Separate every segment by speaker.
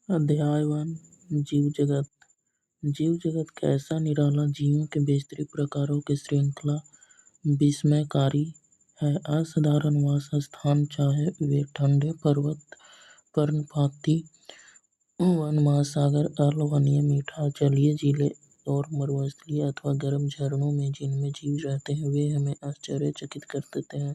Speaker 1: अध्याय 1 जीव जगत। जीव जगत का ऐसा निराला जीवों के विस्तृत प्रकारों की श्रृंखला विस्मयकारी है। असाधारण वास स्थान, चाहे वे ठंडे पर्वत, पर्णपाती वन, महासागर, अम्लवनीय मीठा जलीय झीलें और मरुस्थलीय अथवा गर्म झरनों में जिनमें जीव रहते हैं, वे हमें आश्चर्यचकित कर देते हैं।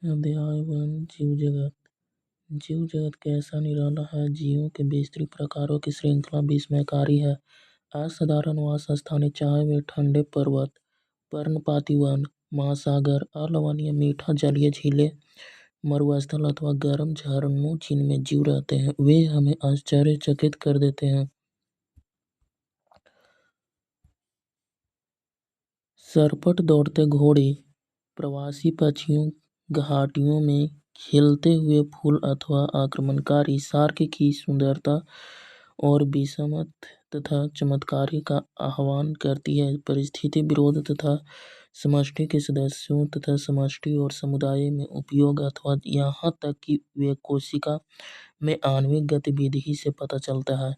Speaker 1: अध्याय 1 जीव जगत। जीव जगत कैसा निराला है, जीवों के विस्तृत प्रकारों की श्रृंखला विस्मयकारी है। असाधारण वास स्थान, चाहे वे ठंडे पर्वत, पर्णपाती वन, महासागर, अम्लवनीय मीठा जलीय झीलें, मरुस्थल अथवा गर्म झरनों जिनमें जीव रहते हैं, वे हमें आश्चर्यचकित कर देते हैं। सरपट दौड़ते घोड़े, प्रवासी पक्षियों, घाटियों में खिलते हुए फूल अथवा आक्रमणकारी शार्क की सुंदरता और विषमत तथा चमत्कारी का आह्वान करती है। परिस्थिति विरोध तथा समष्टि के सदस्यों तथा समष्टि और समुदाय में उपयोग अथवा यहाँ तक कि वे कोशिका में आणविक गतिविधि से पता चलता है।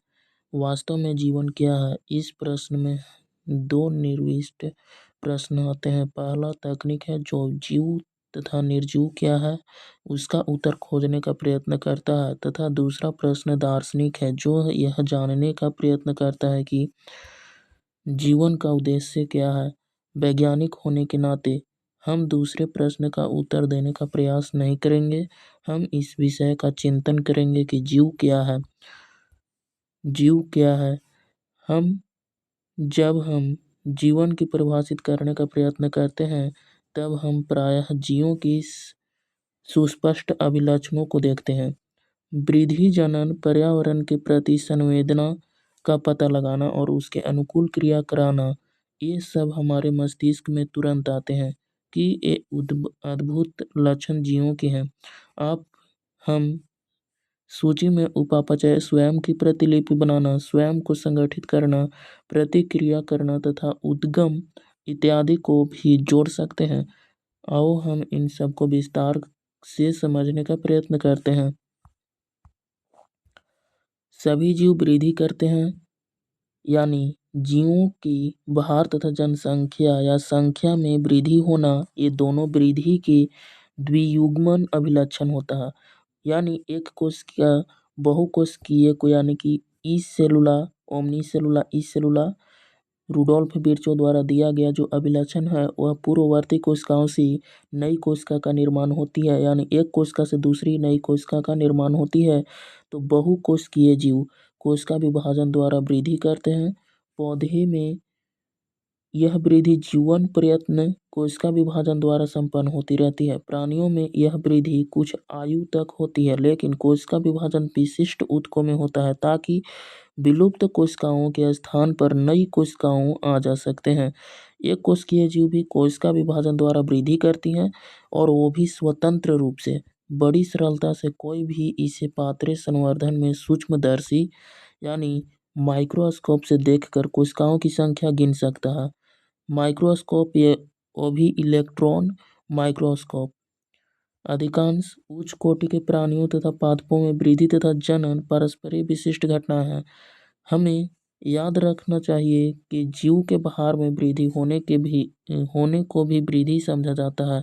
Speaker 1: वास्तव में जीवन क्या है? इस प्रश्न में दो निर्दिष्ट प्रश्न आते हैं। पहला तकनीक है जो जीव तथा निर्जीव क्या है उसका उत्तर खोजने का प्रयत्न करता है, तथा दूसरा प्रश्न दार्शनिक है जो यह जानने का प्रयत्न करता है कि जीवन का उद्देश्य क्या है। वैज्ञानिक होने के नाते हम दूसरे प्रश्न का उत्तर देने का प्रयास नहीं करेंगे। हम इस विषय का चिंतन करेंगे कि जीव क्या है। जीव क्या है? जब हम जीवन की परिभाषित करने का प्रयत्न करते हैं, तब हम प्रायः जीवों की सुस्पष्ट अभिलक्षणों को देखते हैं। वृद्धि, जनन, पर्यावरण के प्रति संवेदना का पता लगाना और उसके अनुकूल क्रिया कराना, ये सब हमारे मस्तिष्क में तुरंत आते हैं कि ये अद्भुत लक्षण जीवों के हैं। हम सूची में उपापचय, स्वयं की प्रतिलिपि बनाना, स्वयं को संगठित करना, प्रतिक्रिया करना तथा उद्गम इत्यादि को भी जोड़ सकते हैं। आओ हम इन सब को विस्तार से समझने का प्रयत्न करते हैं। सभी जीव वृद्धि करते हैं, यानी जीवों की भार तथा जनसंख्या या संख्या में वृद्धि होना, ये दोनों वृद्धि के द्वियुग्मन अभिलक्षण होता है। यानी एक कोशिका बहुकोशिकीय को यानी कि ई सेलुला, ओमनी सेलुला, ई सेलुला रुडोल्फ विर्चो द्वारा दिया गया जो अभिलक्षण है वह पूर्ववर्ती कोशिकाओं से नई कोशिका का निर्माण होती है, यानी एक कोशिका से दूसरी नई कोशिका का निर्माण होती है। तो बहुकोशिकीय जीव कोशिका विभाजन द्वारा वृद्धि करते हैं। पौधे में यह वृद्धि जीवन प्रयत्न कोशिका विभाजन द्वारा संपन्न होती रहती है। प्राणियों में यह वृद्धि कुछ आयु तक होती है, लेकिन कोशिका विभाजन विशिष्ट ऊतकों में होता है ताकि विलुप्त कोशिकाओं के स्थान पर नई कोशिकाओं आ जा सकते हैं। एक कोशिकीय जीव भी कोशिका विभाजन द्वारा वृद्धि करती हैं, और वो भी स्वतंत्र रूप से। बड़ी सरलता से कोई भी इसे पात्रे संवर्धन में सूक्ष्मदर्शी यानी माइक्रोस्कोप से देखकर कोशिकाओं की संख्या गिन सकता है। माइक्रोस्कोप वो भी इलेक्ट्रॉन माइक्रोस्कोप। अधिकांश उच्च कोटि के प्राणियों तथा पादपों में वृद्धि तथा जनन परस्पर विशिष्ट घटना है। हमें याद रखना चाहिए कि जीव के भार में वृद्धि होने को भी वृद्धि समझा जाता है।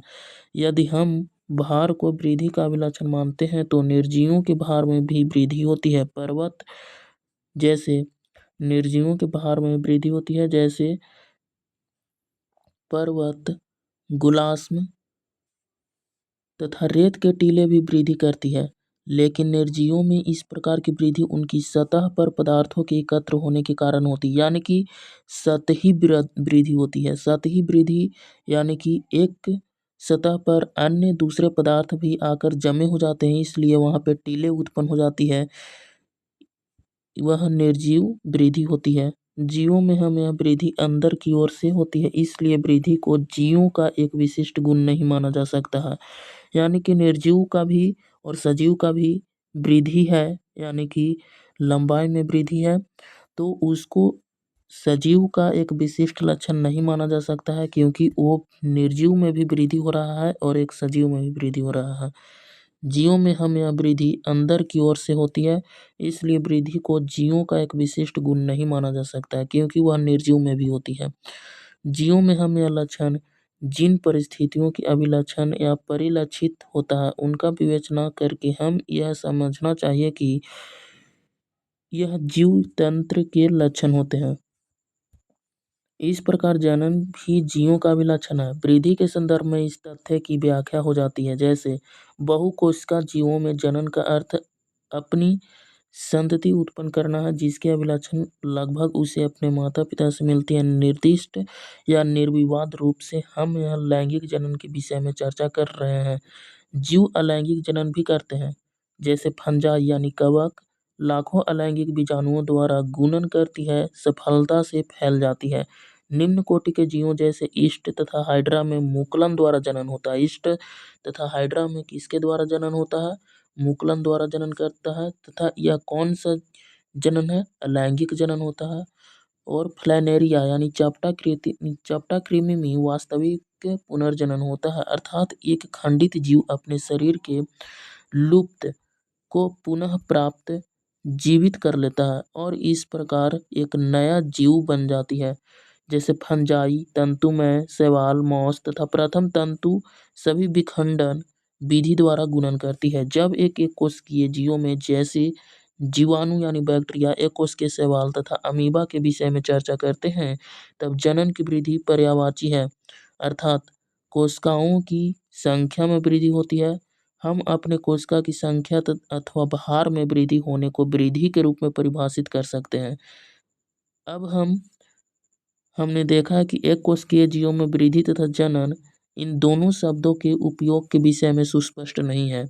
Speaker 1: यदि हम भार को वृद्धि का अभिलक्षण मानते हैं तो निर्जीवों के भार में भी वृद्धि होती है। निर्जीवों के भार में वृद्धि होती है, जैसे पर्वत, गुलास्म तथा रेत के टीले भी वृद्धि करती है। लेकिन निर्जीवों में इस प्रकार की वृद्धि उनकी सतह पर पदार्थों के एकत्र होने के कारण होती है, यानी कि सतही वृद्धि होती है। सतही वृद्धि यानी कि एक सतह पर अन्य दूसरे पदार्थ भी आकर जमे हो जाते हैं, इसलिए वहाँ पे टीले उत्पन्न हो जाती है। वह निर्जीव वृद्धि होती है। जीवों में हम यह वृद्धि अंदर की ओर से होती है, इसलिए वृद्धि को जीवों का एक विशिष्ट गुण नहीं माना जा सकता है। यानी कि निर्जीव का भी और सजीव का भी वृद्धि है, यानी कि लंबाई में वृद्धि है, तो उसको सजीव का एक विशिष्ट लक्षण नहीं माना जा सकता है, क्योंकि वो निर्जीव में भी वृद्धि हो रहा है और एक सजीव में भी वृद्धि हो रहा है। जीवों में हम यह वृद्धि अंदर की ओर से होती है, इसलिए वृद्धि को जीवों का एक विशिष्ट गुण नहीं माना जा सकता है, क्योंकि वह निर्जीव में भी होती है। जीवों में हम यह लक्षण जिन परिस्थितियों की अभिलक्षण या परिलक्षित होता है, उनका विवेचना करके हम यह समझना चाहिए कि यह जीव तंत्र के लक्षण होते हैं। इस प्रकार जनन भी जीवों का अभिलक्षण है। वृद्धि के संदर्भ में इस तथ्य की व्याख्या हो जाती है, जैसे बहुकोशिका जीवों में जनन का अर्थ अपनी संतति उत्पन्न करना है, जिसके अभिलक्षण लगभग उसे अपने माता पिता से मिलती है। निर्दिष्ट या निर्विवाद रूप से हम यह लैंगिक जनन के विषय में चर्चा कर रहे हैं। जीव अलैंगिक जनन भी करते हैं, जैसे फंजाई यानी कवक लाखों अलैंगिक बीजाणुओं द्वारा गुणन करती है, सफलता से फैल जाती है। निम्न कोटि के जीवों जैसे ईस्ट तथा हाइड्रा में मुकुलन द्वारा जनन होता है। ईस्ट तथा हाइड्रा में किसके द्वारा जनन होता है? मुकुलन द्वारा जनन करता है, तथा यह कौन सा जनन है? अलैंगिक जनन होता है। और फ्लैनेरिया यानी चपटा कृमि में वास्तविक पुनर्जनन होता है, अर्थात एक खंडित जीव अपने शरीर के लुप्त को पुनः प्राप्त जीवित कर लेता है और इस प्रकार एक नया जीव बन जाती है। जैसे फंजाई तंतुमय शैवाल मॉस तथा प्रथम तंतु सभी विखंडन विधि द्वारा गुणन करती है। जब एक कोशिकीय जीवों में जैसे जीवाणु यानी बैक्टीरिया, एक कोशिकीय शैवाल तथा अमीबा के विषय में चर्चा करते हैं, तब जनन की वृद्धि पर्यायवाची है, अर्थात कोशिकाओं की संख्या में वृद्धि होती है। हम अपने कोशिका की संख्या अथवा भार में वृद्धि होने को वृद्धि के रूप में परिभाषित कर सकते हैं। अब हमने देखा है कि एक कोशिकीय जीवों में वृद्धि तथा जनन इन दोनों शब्दों के उपयोग के विषय में सुस्पष्ट नहीं है।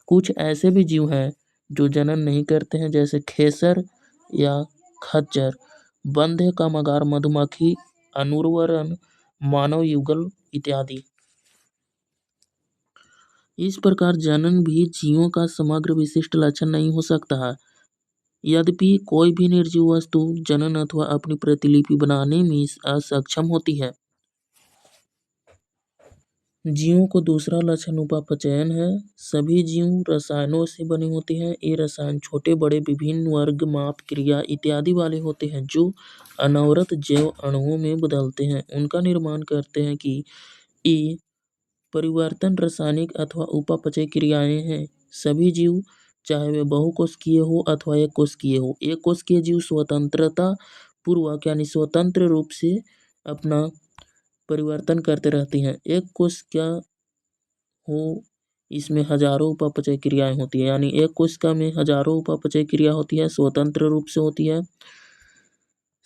Speaker 1: कुछ ऐसे भी जीव हैं जो जनन नहीं करते हैं, जैसे खेसर या खच्चर, बंध्य कामगार मधुमक्खी, अनुर्वरन मानव युगल इत्यादि। इस प्रकार जनन भी जीवों का समग्र विशिष्ट लक्षण नहीं हो सकता है। यद्यपि कोई भी निर्जीव वस्तु जनन अथवा अपनी प्रतिलिपि बनाने में असक्षम होती है। जीवों को दूसरा लक्षण उपापचयन है। सभी जीव रसायनों से बने होते हैं। ये रसायन छोटे बड़े विभिन्न वर्ग माप क्रिया इत्यादि वाले होते हैं, जो अनवरत जैव अणुओं में बदलते हैं, उनका निर्माण करते हैं कि ये परिवर्तन रासायनिक अथवा उपापचय क्रियाएं हैं। सभी जीव चाहे वे बहुकोशिकीय हो अथवा एक कोशिकीय हो, एक कोशिकीय जीव स्वतंत्रता पूर्वक यानी स्वतंत्र रूप से अपना परिवर्तन करते रहती हैं। एक कोशिका हो, इसमें हजारों उपापचय क्रियाएं होती है, यानी एक कोशिका में हजारों उपापचय क्रिया होती है, स्वतंत्र रूप से होती है,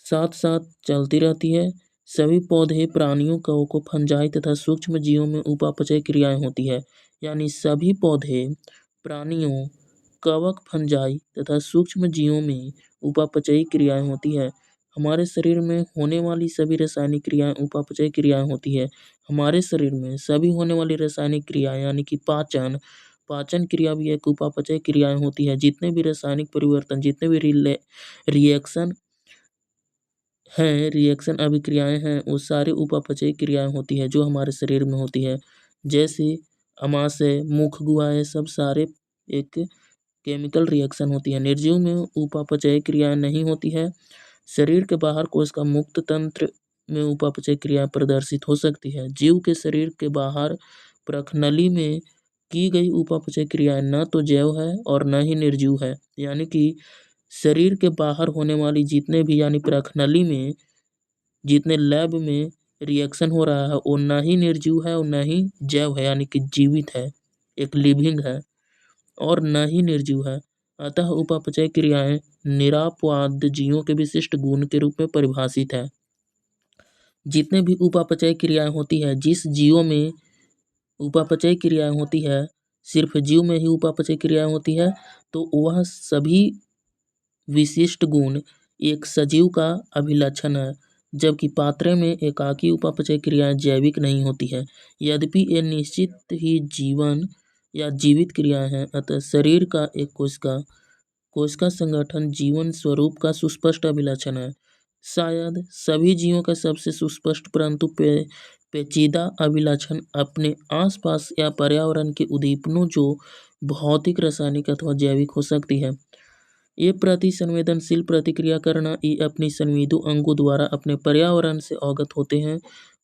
Speaker 1: साथ साथ चलती रहती है। सभी पौधे प्राणियों कवकों फंजाई तथा सूक्ष्म जीवों में उपापचय क्रियाएं होती है, यानी सभी पौधे प्राणियों कवक फंजाई तथा सूक्ष्म जीवों में उपापचयी क्रियाएं होती है। हमारे शरीर में होने वाली सभी रासायनिक क्रियाएं उपापचय क्रियाएं होती है। हमारे शरीर में सभी होने वाली रासायनिक क्रियाएं यानी कि पाचन क्रिया भी एक उपापचय क्रियाएं होती है। जितने भी रासायनिक परिवर्तन, जितने भी रिएक्शन अभिक्रियाएं हैं, वो सारी उपापचय क्रियाएं होती है जो हमारे शरीर में होती है। जैसे अमाशय, मुख गुहा, ये सब सारे एक केमिकल रिएक्शन होती है। निर्जीव में उपापचय क्रियाएं नहीं होती है। शरीर के बाहर कोशिका मुक्त तंत्र में उपापचय क्रिया प्रदर्शित हो सकती है। जीव के शरीर के बाहर प्रखनली में की गई उपापचय क्रियाएं न तो जैव है और न ही निर्जीव है, यानी कि शरीर के बाहर होने वाली जितने भी यानी प्रखनली में जितने लैब में रिएक्शन हो रहा है, वो न ही निर्जीव है और न ही जैव है, यानी कि जीवित है, एक लिविंग है, और न ही निर्जीव है। अतः उपापचय क्रियाएं निरापवाद जीवों के विशिष्ट गुण के रूप में परिभाषित है। जितने भी उपापचय क्रियाएं होती है, जिस जीवों में उपापचय क्रियाएं होती है, सिर्फ जीव में ही उपापचय क्रियाएं होती है, तो वह सभी विशिष्ट गुण एक सजीव का अभिलक्षण है, जबकि पात्रे में एकाकी उपापचय क्रियाएं जैविक नहीं होती है। यद्यपि ये निश्चित ही जीवन या जीवित क्रियाएं हैं, अतः शरीर का एक कोशिका संगठन जीवन स्वरूप का सुस्पष्ट अभिलक्षण है। शायद सभी जीवों का सबसे सुस्पष्ट परंतु पेचीदा अभिलक्षण अपने आसपास या पर्यावरण के उद्दीपनों जो भौतिक, रासायनिक अथवा जैविक हो सकती है। ये प्रति संवेदनशील प्रतिक्रिया करना, ये अपनी संवेदु अंगों द्वारा अपने पर्यावरण से अवगत होते हैं।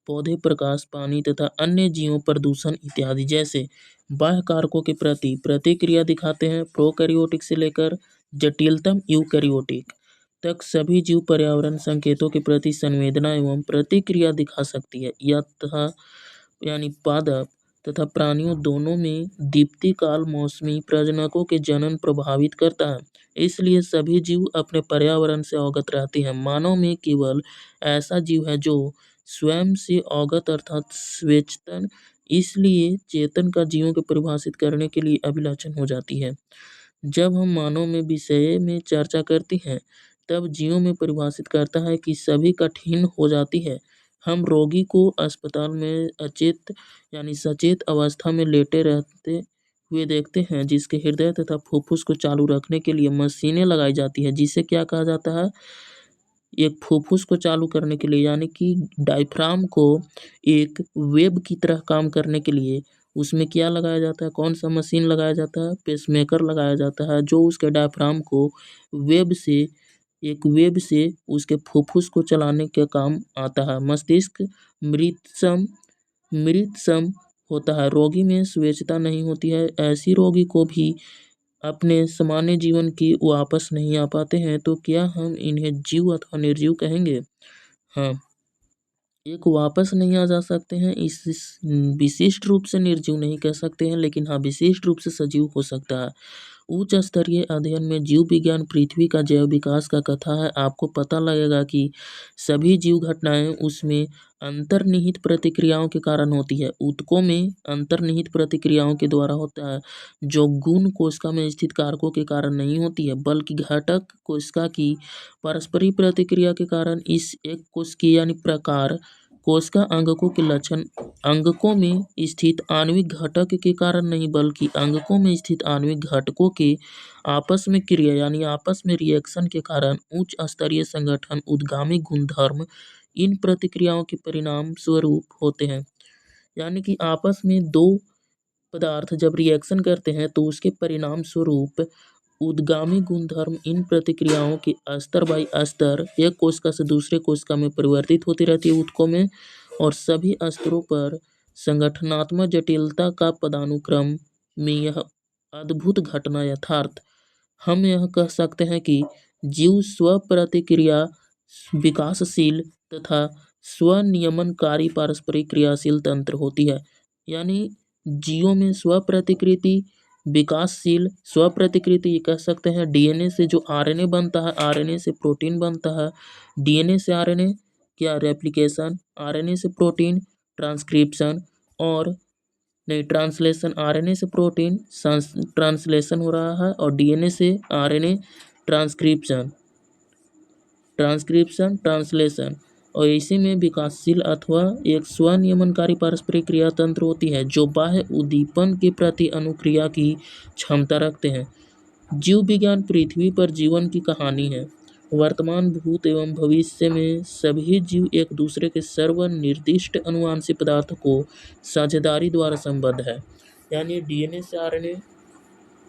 Speaker 1: पौधे प्रकाश, पानी तथा अन्य जीवों प्रदूषण इत्यादि जैसे बाह्य कारकों के प्रति प्रतिक्रिया दिखाते हैं। प्रोकैरियोटिक से लेकर जटिलतम यूकैरियोटिक तक सभी जीव पर्यावरण संकेतों के प्रति संवेदना एवं प्रतिक्रिया दिखा सकती है। यह यानी पादप तथा प्राणियों दोनों में दीप्ति काल मौसमी प्रजनकों के जनन प्रभावित करता है। इसलिए सभी जीव अपने पर्यावरण से अवगत रहते हैं। मानव में केवल ऐसा जीव है जो स्वयं से अवगत अर्थात स्वेच्छतन, इसलिए चेतन का जीवों को परिभाषित करने के लिए अभिलक्षण हो जाती है। जब हम मानव में विषय में चर्चा करते हैं, तब जीवों में परिभाषित करता है कि सभी कठिन हो जाती है। हम रोगी को अस्पताल में अचेत यानी सचेत अवस्था में लेटे रहते हुए देखते हैं, जिसके हृदय तथा फुफ्फुस को चालू रखने के लिए मशीनें लगाई जाती है, जिसे क्या कहा जाता है, एक फुफ्फुस को चालू करने के लिए यानी कि डायफ्राम को एक वेब की तरह काम करने के लिए उसमें क्या लगाया जाता है, कौन सा मशीन लगाया जाता है, पेसमेकर लगाया जाता है, जो उसके डायफ्राम को एक वेब से उसके फुफ्फुस को चलाने के काम आता है। मस्तिष्क मृतसम होता है। रोगी में स्वेच्छता नहीं होती है। ऐसी रोगी को भी अपने सामान्य जीवन की वापस नहीं आ पाते हैं, तो क्या हम इन्हें जीव अथवा निर्जीव कहेंगे? हाँ, एक वापस नहीं आ जा सकते हैं, इस विशिष्ट रूप से निर्जीव नहीं कह सकते हैं, लेकिन हाँ विशिष्ट रूप से सजीव हो सकता है। उच्च स्तरीय अध्ययन में जीव विज्ञान पृथ्वी का जैव विकास का कथा है। आपको पता लगेगा कि सभी जीव घटनाएं उसमें अंतर्निहित प्रतिक्रियाओं के कारण होती है। ऊतकों में अंतर्निहित प्रतिक्रियाओं के द्वारा होता है, जो गुण कोशिका में स्थित कारकों के कारण नहीं होती है, बल्कि घटक कोशिका की पारस्परिक प्रतिक्रिया के कारण। इस एक कोशिकीय यानी प्रकार कोशिका अंगकों के लक्षण अंगकों में स्थित आणविक घटक के कारण नहीं, बल्कि अंगकों में स्थित आणविक घटकों के आपस में क्रिया यानी आपस में रिएक्शन के कारण उच्च स्तरीय संगठन उद्गामी गुणधर्म इन प्रतिक्रियाओं के परिणाम स्वरूप होते हैं। यानी कि आपस में दो पदार्थ जब रिएक्शन करते हैं तो उसके परिणाम स्वरूप उद्गामी गुणधर्म इन प्रतिक्रियाओं के स्तर बाई स्तर एक कोशिका से दूसरे कोशिका में परिवर्तित होती रहती है ऊतकों में, और सभी स्तरों पर संगठनात्मक जटिलता का पदानुक्रम में यह अद्भुत घटना यथार्थ। हम यह कह सकते हैं कि जीव स्वप्रतिक्रिया विकासशील तथा स्वनियमनकारी पारस्परिक क्रियाशील तंत्र होती है। यानी जीवों में स्वप्रतिकृति विकासशील स्वप्रतिकृति कह सकते हैं। डीएनए से जो आरएनए बनता है, आरएनए से प्रोटीन बनता है, डीएनए से आरएनए क्या रेप्लिकेशन, आरएनए से प्रोटीन ट्रांसक्रिप्शन, और नहीं ट्रांसलेशन, आरएनए से प्रोटीन ट्रांसलेशन हो रहा है और डीएनए से आरएनए ट्रांसक्रिप्शन ट्रांसलेशन, और इसी में विकासशील अथवा एक स्वनियमनकारी पारस्परिक क्रिया तंत्र होती है, जो बाह्य उद्दीपन के प्रति अनुक्रिया की क्षमता रखते हैं। जीव विज्ञान पृथ्वी पर जीवन की कहानी है। वर्तमान, भूत एवं भविष्य में सभी जीव एक दूसरे के सर्वनिर्दिष्ट अनुवांशिक पदार्थ को साझेदारी द्वारा संबद्ध है। यानी डीएनए से आरएनए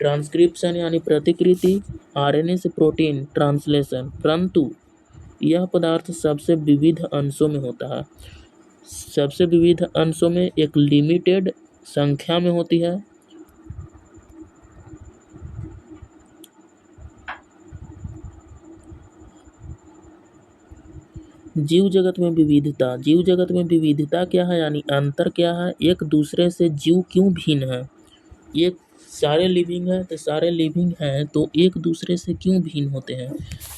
Speaker 1: ट्रांसक्रिप्शन यानी प्रतिकृति, आरएनए से प्रोटीन ट्रांसलेशन, परंतु यह पदार्थ सबसे विविध अंशों में होता है। सबसे विविध अंशों में एक लिमिटेड संख्या में होती है। जीव जगत में विविधता, जीव जगत में विविधता क्या है यानी अंतर क्या है, एक दूसरे से जीव क्यों भिन्न है। ये सारे लिविंग है तो सारे लिविंग हैं तो एक दूसरे से क्यों भिन्न होते हैं,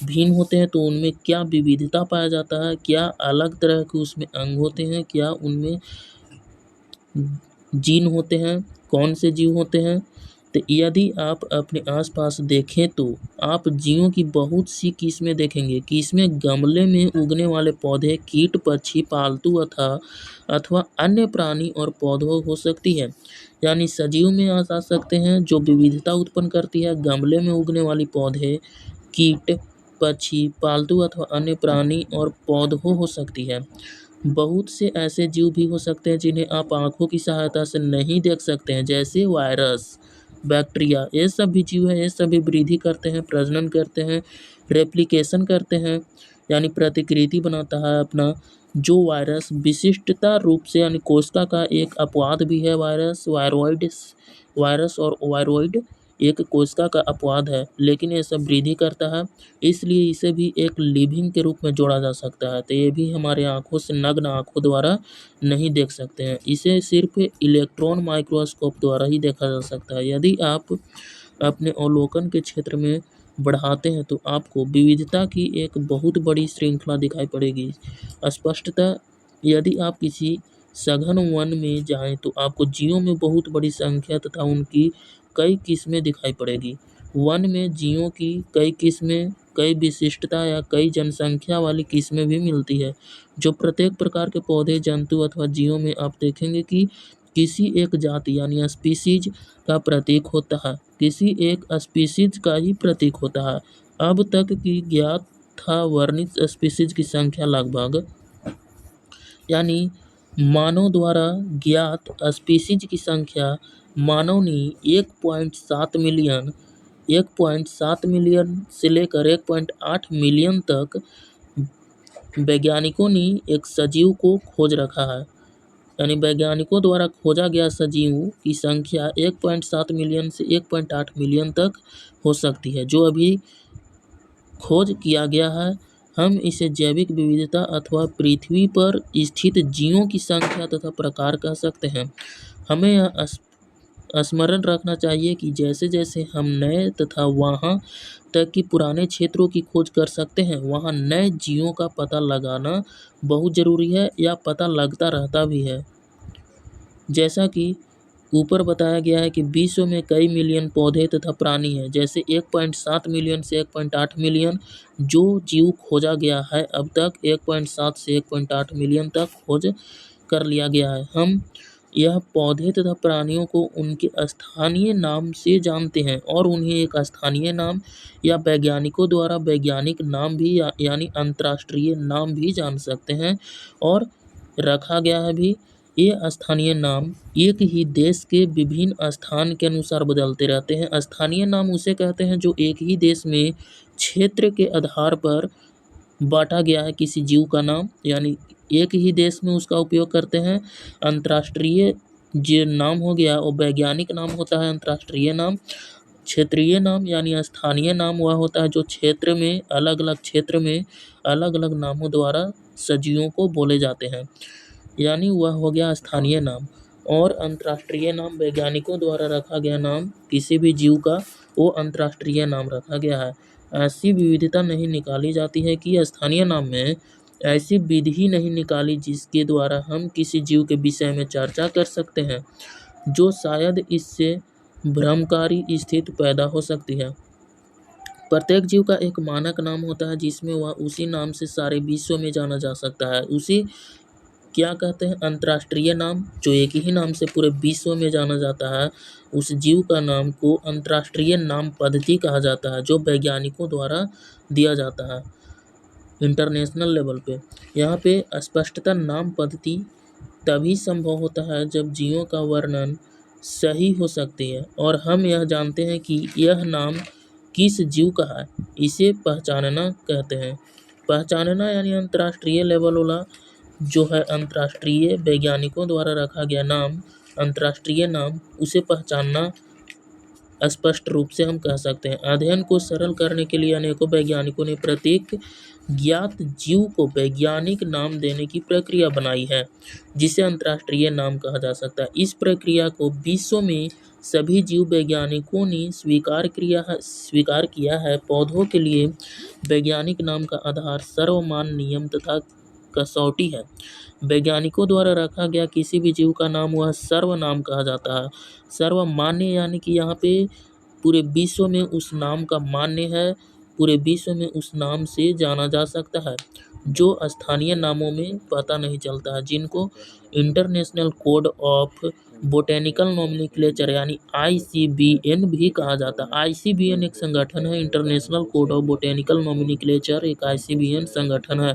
Speaker 1: भिन्न होते हैं तो उनमें क्या विविधता पाया जाता है, क्या अलग तरह के उसमें अंग होते हैं, क्या उनमें जीन होते हैं, कौन से जीव होते हैं, तो यदि आप अपने आसपास देखें तो आप जीवों की बहुत सी किस्में देखेंगे। किस्में गमले में उगने वाले पौधे, कीट, पक्षी, पालतू अथवा अन्य प्राणी और पौधों हो सकती है। यानी सजीव में आ सकते हैं जो विविधता उत्पन्न करती है। गमले में उगने वाली पौधे, कीट, पक्षी, पालतू अथवा अन्य प्राणी और पौधों हो सकती है। बहुत से ऐसे जीव भी हो सकते हैं जिन्हें आप आंखों की सहायता से नहीं देख सकते हैं, जैसे वायरस, बैक्टीरिया। ये सब भी जीव है, ये सभी वृद्धि करते हैं, प्रजनन करते हैं, रेप्लिकेशन करते हैं, यानी प्रतिकृति बनाता है अपना। जो वायरस विशिष्टता रूप से यानी कोशिका का एक अपवाद भी है। वायरस और वायरोइड एक कोशिका का अपवाद है, लेकिन ये सब वृद्धि करता है, इसलिए इसे भी एक लिविंग के रूप में जोड़ा जा सकता है। तो ये भी हमारे आंखों से, नग्न आंखों द्वारा नहीं देख सकते हैं, इसे सिर्फ इलेक्ट्रॉन माइक्रोस्कोप द्वारा ही देखा जा सकता है। यदि आप अपने अवलोकन के क्षेत्र में बढ़ाते हैं तो आपको विविधता की एक बहुत बड़ी श्रृंखला दिखाई पड़ेगी। स्पष्टतः यदि आप किसी सघन वन में जाएं तो आपको जीवों में बहुत बड़ी संख्या तथा उनकी कई किस्में दिखाई पड़ेगी। वन में जीवों की कई किस्में, कई विशिष्टता या कई जनसंख्या वाली किस्में भी मिलती है, जो प्रत्येक प्रकार के पौधे, जंतु अथवा जीवों में आप देखेंगे कि किसी एक जाति यानी स्पीसीज का प्रतीक होता है, किसी एक स्पीसीज का ही प्रतीक होता है। अब तक की ज्ञात था वर्णित स्पीसीज की संख्या लगभग, यानी मानव द्वारा ज्ञात स्पीसीज की संख्या मानव ने 1.7 मिलियन से लेकर 1.8 मिलियन तक वैज्ञानिकों ने एक सजीव को खोज रखा है। यानी वैज्ञानिकों द्वारा खोजा गया सजीव की संख्या 1.7 मिलियन से 1.8 मिलियन तक हो सकती है, जो अभी खोज किया गया है। हम इसे जैविक विविधता अथवा पृथ्वी पर स्थित जीवों की संख्या तथा प्रकार कह सकते हैं। हमें यह स्मरण रखना चाहिए कि जैसे जैसे हम नए तथा वहाँ तक कि पुराने क्षेत्रों की खोज कर सकते हैं, वहाँ नए जीवों का पता लगाना बहुत जरूरी है, या पता लगता रहता भी है। जैसा कि ऊपर बताया गया है कि विश्व में कई मिलियन पौधे तथा प्राणी हैं, जैसे 1.7 मिलियन से 1.8 मिलियन जो जीव खोजा गया है, अब तक 1.7 से 1.8 मिलियन तक खोज कर लिया गया है। हम यह पौधे तथा प्राणियों को उनके स्थानीय नाम से जानते हैं और उन्हें एक स्थानीय नाम या वैज्ञानिकों द्वारा वैज्ञानिक नाम भी यानी अंतर्राष्ट्रीय नाम भी जान सकते हैं और रखा गया है भी। ये स्थानीय नाम एक ही देश के विभिन्न स्थान के अनुसार बदलते रहते हैं। स्थानीय नाम उसे कहते हैं जो एक ही देश में क्षेत्र के आधार पर बांटा गया है किसी जीव का नाम, यानी एक ही देश में उसका उपयोग करते हैं। अंतर्राष्ट्रीय जो नाम हो गया वो वैज्ञानिक नाम होता है अंतर्राष्ट्रीय नाम। क्षेत्रीय नाम यानी स्थानीय नाम वह होता है जो क्षेत्र में, अलग अलग क्षेत्र में अलग अलग नामों द्वारा सजीवों को बोले जाते हैं, यानी वह हो गया स्थानीय नाम। और अंतर्राष्ट्रीय नाम वैज्ञानिकों द्वारा रखा गया नाम किसी भी जीव का, वो अंतर्राष्ट्रीय नाम रखा गया है। ऐसी विविधता नहीं निकाली जाती है कि स्थानीय नाम में ऐसी विधि नहीं निकाली जिसके द्वारा हम किसी जीव के विषय में चर्चा कर सकते हैं, जो शायद इससे भ्रमकारी स्थिति पैदा हो सकती है। प्रत्येक जीव का एक मानक नाम होता है जिसमें वह उसी नाम से सारे विश्व में जाना जा सकता है। उसी क्या कहते हैं, अंतर्राष्ट्रीय नाम, जो एक ही नाम से पूरे विश्व में जाना जाता है। उस जीव का नाम को अंतर्राष्ट्रीय नाम पद्धति कहा जाता है, जो वैज्ञानिकों द्वारा दिया जाता है इंटरनेशनल लेवल पे। यहाँ पे स्पष्टता नाम पद्धति तभी संभव होता है जब जीवों का वर्णन सही हो सकती है और हम यह जानते हैं कि यह नाम किस जीव का है, इसे पहचानना कहते हैं। पहचानना यानी अंतर्राष्ट्रीय लेवल वाला जो है, अंतर्राष्ट्रीय वैज्ञानिकों द्वारा रखा गया नाम, अंतर्राष्ट्रीय नाम, उसे पहचानना स्पष्ट रूप से हम कह सकते हैं। अध्ययन को सरल करने के लिए अनेकों वैज्ञानिकों ने प्रत्येक ज्ञात जीव को वैज्ञानिक नाम देने की प्रक्रिया बनाई है, जिसे अंतर्राष्ट्रीय नाम कहा जा सकता है। इस प्रक्रिया को विश्व में सभी जीव वैज्ञानिकों ने स्वीकार किया है। पौधों के लिए वैज्ञानिक नाम का आधार सर्वमान्य नियम तथा कसौटी है। वैज्ञानिकों द्वारा रखा गया किसी भी जीव का नाम वह सर्वनाम कहा जाता है। सर्वमान्य यानी कि यहाँ पे पूरे विश्व में उस नाम का मान्य है, पूरे विश्व में उस नाम से जाना जा सकता है, जो स्थानीय नामों में पता नहीं चलता है, जिनको international code of botanical nomenclature यानी ICBN भी कहा जाता है। ICBN एक संगठन है, international code of botanical nomenclature एक ICBN संगठन है,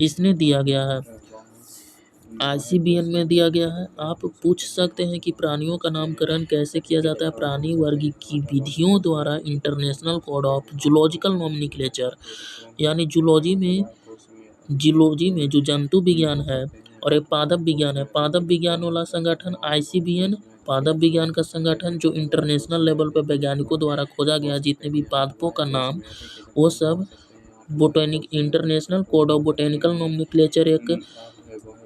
Speaker 1: इसने दिया गया है, ICBN में दिया गया है। आप पूछ सकते हैं कि प्राणियों का नामकरण कैसे किया जाता है। प्राणी वर्ग की विधियों द्वारा international code of zoological nomenclature यानी जूलॉजी में जो जंतु विज्ञान है और एक पादप विज्ञान है, पादप विज्ञान वाला संगठन ICBN, पादप विज्ञान का संगठन जो इंटरनेशनल लेवल पर वैज्ञानिकों द्वारा खोजा गया जितने भी पादपों का नाम वो सब international code of botanical nomenclature एक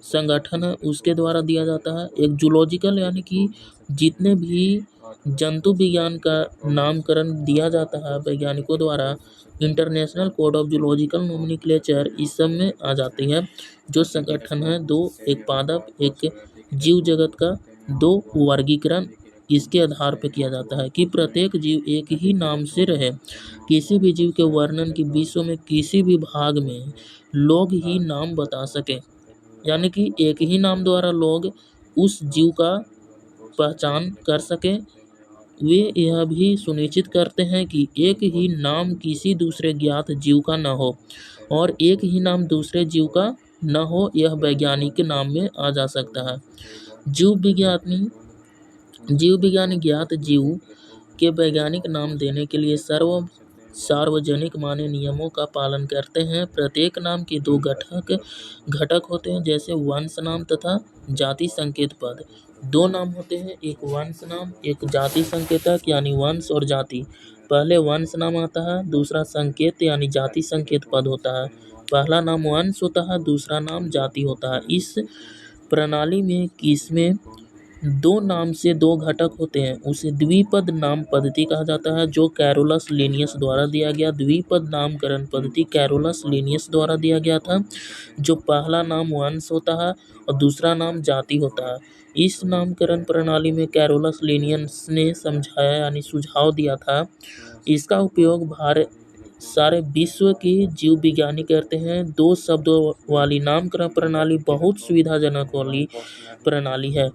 Speaker 1: संगठन है उसके द्वारा दिया जाता है। एक जूलॉजिकल यानी कि जितने भी जंतु विज्ञान का नामकरण दिया जाता है वैज्ञानिकों द्वारा, international code of zoological nomenclature इस सब में आ जाती है। जो संगठन है दो, एक पादप एक जीव जगत का दो वर्गीकरण इसके आधार पर किया जाता है कि प्रत्येक जीव एक ही नाम से रहे। किसी भी जीव के वर्णन की विश्व में किसी भी भाग में लोग ही नाम बता सके, यानी कि एक ही नाम द्वारा लोग उस जीव का पहचान कर सके। वे यह भी सुनिश्चित करते हैं कि एक ही नाम किसी दूसरे ज्ञात जीव का न हो और एक ही नाम दूसरे जीव का न हो, यह वैज्ञानिक के नाम में आ जा सकता है। जीव विज्ञानी ज्ञात जीव के वैज्ञानिक नाम देने के लिए सार्वजनिक मान्य नियमों का पालन करते हैं। प्रत्येक नाम के दो घटक होते हैं, जैसे वंश नाम तथा जाति संकेत पद। दो नाम होते हैं, एक वंश नाम एक जाति संकेतक यानी वंश और जाति। पहले वंश नाम आता है, दूसरा संकेत यानी जाति संकेत पद होता है। पहला नाम वंश होता है, दूसरा नाम जाति होता है। इस प्रणाली में किसमें दो नाम से दो घटक होते हैं उसे द्विपद नाम पद्धति कहा जाता है, जो कैरोलस लिनियस द्वारा दिया गया। द्विपद नामकरण पद्धति कैरोलस लिनियस द्वारा दिया गया था, जो पहला नाम वंश होता है और दूसरा नाम जाति होता है। इस नामकरण प्रणाली में कैरोलस लिनियस ने समझाया यानी सुझाव दिया था। इसका उपयोग सारे विश्व के जीव विज्ञानी करते हैं। दो शब्दों वाली नामकरण प्रणाली बहुत सुविधाजनक वाली प्रणाली है,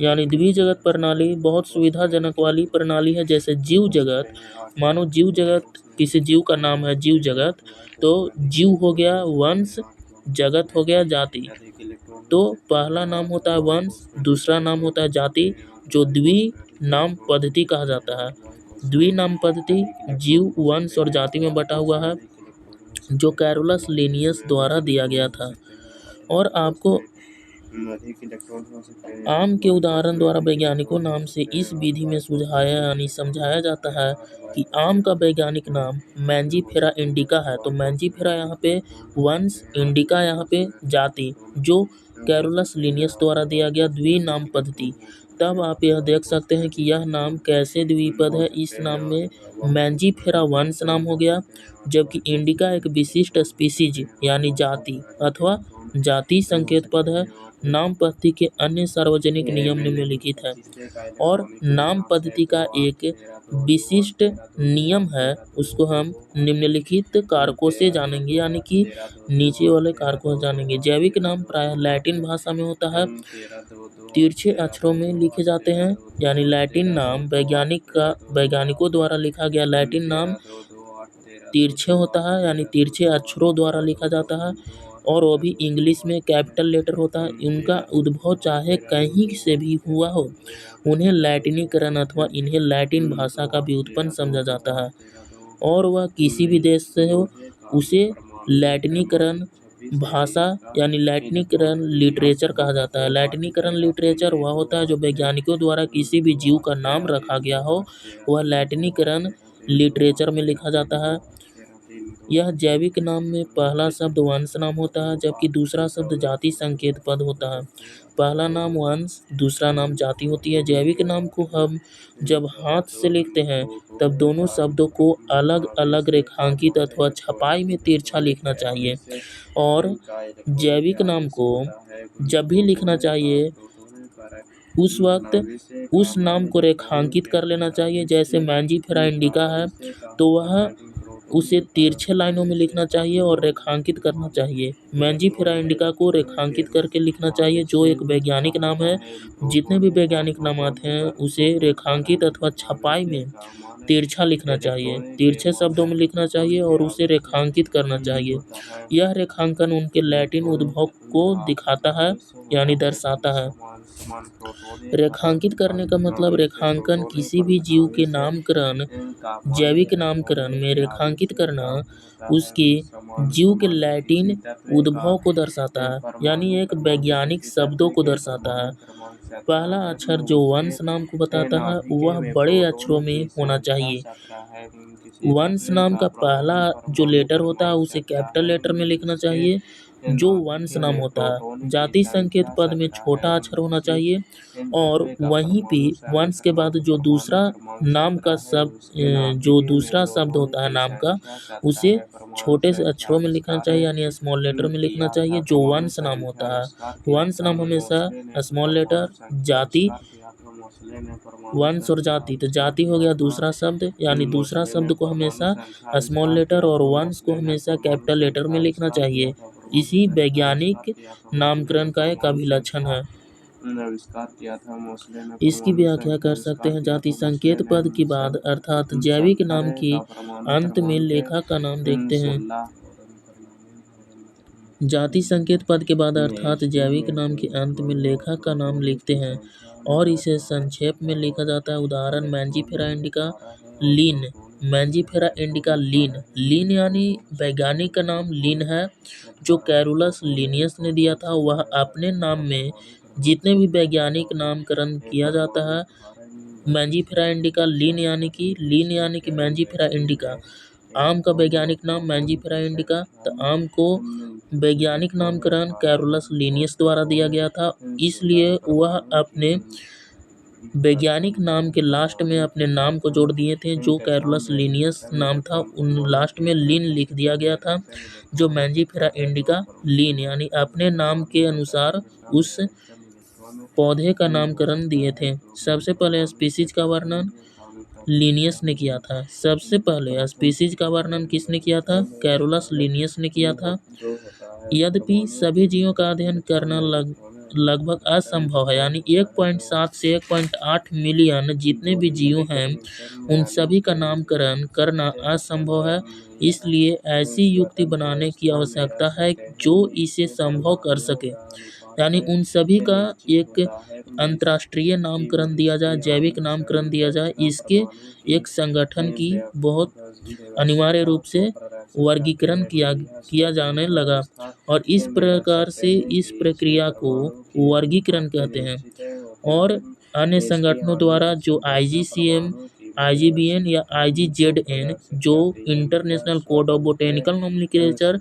Speaker 1: यानी द्विजगत प्रणाली बहुत सुविधाजनक वाली प्रणाली है। जैसे जीव जगत, मानो जीव जगत किसी जीव का नाम है जीव जगत, तो जीव हो गया वंश, जगत हो गया जाति। तो पहला नाम होता है वंश, दूसरा नाम होता है जाति, जो द्विनाम पद्धति कहा जाता है। द्विनाम पद्धति जीव वंश और जाति में बटा हुआ है, जो कैरोलस लिनियस द्वारा दिया गया था। और आपको आम के उदाहरण द्वारा वैज्ञानिकों नाम से इस विधि में सुझाया यानी समझाया जाता है कि आम का वैज्ञानिक नाम मैंजीफेरा इंडिका है। तो मैंजीफेरा यहाँ पे वंश, इंडिका यहाँ पे जाति, जो कैरोलस लिनियस द्वारा दिया गया द्विनाम पद्धति। तब आप यह देख सकते हैं कि यह नाम कैसे द्विपद है। इस नाम में मैंजीफेरा वंश नाम हो गया, जबकि इंडिका एक विशिष्ट स्पीसीज यानी जाति अथवा जाति संकेत पद है। नाम पद्धति के अन्य सार्वजनिक नियम निम्नलिखित है, और नाम पद्धति का एक विशिष्ट नियम है, उसको हम निम्नलिखित कारकों से जानेंगे, यानी कि नीचे वाले कारकों से जानेंगे। जैविक नाम प्रायः लैटिन भाषा में होता है, तिरछे अक्षरों में लिखे जाते हैं, यानी लैटिन नाम वैज्ञानिकों द्वारा लिखा गया लैटिन नाम तिरछे होता है, यानी तिरछे अक्षरों द्वारा लिखा जाता है। और वो भी इंग्लिश में कैपिटल लेटर होता है। इनका उद्भव चाहे कहीं से भी हुआ हो, उन्हें लैटिनीकरण अथवा इन्हें लैटिन भाषा का व्युत्पन्न समझा जाता है, और वह किसी भी देश से हो उसे लैटिनीकरण भाषा यानी लैटिनीकरण लिटरेचर कहा जाता है। लैटिनीकरण लिटरेचर वह होता है जो वैज्ञानिकों द्वारा किसी भी जीव का नाम रखा गया हो, वह लैटिनीकरण लिटरेचर में लिखा जाता है। यह जैविक नाम में पहला शब्द वंश नाम होता है, जबकि दूसरा शब्द जाति संकेत पद होता है। पहला नाम वंश, दूसरा नाम जाति होती है। जैविक नाम को हम जब हाथ से लिखते हैं तब दोनों शब्दों को अलग अलग रेखांकित अथवा छपाई में तिरछा लिखना चाहिए, और जैविक नाम को जब भी लिखना चाहिए उस वक्त उस नाम को रेखांकित कर लेना चाहिए। जैसे मैंजीफेरा इंडिका है तो वह उसे तिरछे लाइनों में लिखना चाहिए और रेखांकित करना चाहिए। मैंजीफेरा इंडिका को रेखांकित करके लिखना चाहिए, जो एक वैज्ञानिक नाम है। जितने भी वैज्ञानिक नाम आते हैं उसे रेखांकित अथवा छपाई में तिरछा लिखना चाहिए, तिरछे शब्दों में लिखना चाहिए और उसे रेखांकित करना चाहिए। यह रेखांकन उनके लैटिन उद्भव को दिखाता है, यानी दर्शाता है। रेखांकित करने का मतलब रेखांकन किसी भी जीव के नामकरण, जैविक नामकरण में रेखांकित करना उसके जीव के लैटिन उद्भव को दर्शाता है, यानी एक वैज्ञानिक शब्दों को दर्शाता है। पहला अक्षर जो वंश नाम को बताता है वह बड़े अक्षरों में होना चाहिए। वंश नाम का पहला जो लेटर होता है उसे कैपिटल लेटर में लिखना चाहिए, जो वंश नाम होता है। जाति संकेत पद में छोटा अक्षर होना चाहिए, और वहीं पे वंश के बाद जो दूसरा नाम का जो दूसरा शब्द होता है नाम का, उसे छोटे से अक्षरों में लिखना चाहिए, यानी स्मॉल लेटर में लिखना चाहिए, जो वंश नाम होता है। वंश नाम हमेशा स्मॉल लेटर, जाति, वंश और जाति, तो जाति हो गया दूसरा शब्द, यानी दूसरा शब्द को हमेशा स्मॉल लेटर और वंश को हमेशा कैपिटल लेटर में लिखना चाहिए। इसी वैज्ञानिक नामकरण का एक अभिलक्षण है। इसकी व्याख्या कर सकते हैं। जाति संकेत पद के बाद अर्थात जैविक नाम के अंत में लेखक का नाम देखते हैं। जाति संकेत पद के बाद अर्थात जैविक नाम के अंत में लेखक का नाम लिखते हैं और इसे संक्षेप में लिखा जाता है। उदाहरण मैंजीफेरा इंडिका लीन, मैंजीफेरा इंडिका लीन। लीन यानी वैज्ञानिक का नाम लीन है, जो कैरोलस लीनियस ने दिया था। वह अपने नाम में जितने भी वैज्ञानिक नामकरण किया जाता है, मैंजीफेरा इंडिका लीन यानी कि मैंजीफेरा इंडिका। आम का वैज्ञानिक नाम मैंजीफेरा इंडिका, तो आम को वैज्ञानिक नामकरण कैरोलस लीनियस द्वारा दिया गया था, इसलिए वह अपने वैज्ञानिक नाम के लास्ट में अपने नाम को जोड़ दिए थे, जो कैरोलस लीनियस नाम था। उन लास्ट में लीन लिख दिया गया था, जो मैंजीफेरा इंडिका लीन यानी अपने नाम के अनुसार उस पौधे का नामकरण दिए थे। सबसे पहले स्पीसीज का वर्णन लीनियस ने किया था। सबसे पहले स्पीसीज का वर्णन किसने किया था? कैरोलस लीनियस ने किया था। यद्यपि सभी जीवों का अध्ययन करना लगभग असंभव है, यानी 1.7 से 1.8 मिलियन जितने भी जीव हैं उन सभी का नामकरण करना असंभव है। इसलिए ऐसी युक्ति बनाने की आवश्यकता है जो इसे संभव कर सके, यानी उन सभी का एक अंतर्राष्ट्रीय नामकरण दिया जाए, जैविक नामकरण दिया जाए। इसके एक संगठन की बहुत अनिवार्य रूप से वर्गीकरण किया जाने लगा, और इस प्रकार से इस प्रक्रिया को वर्गीकरण कहते हैं। और अन्य संगठनों द्वारा जो IGCM, IGBN या IGZN, जो international code of botanical nomenclature,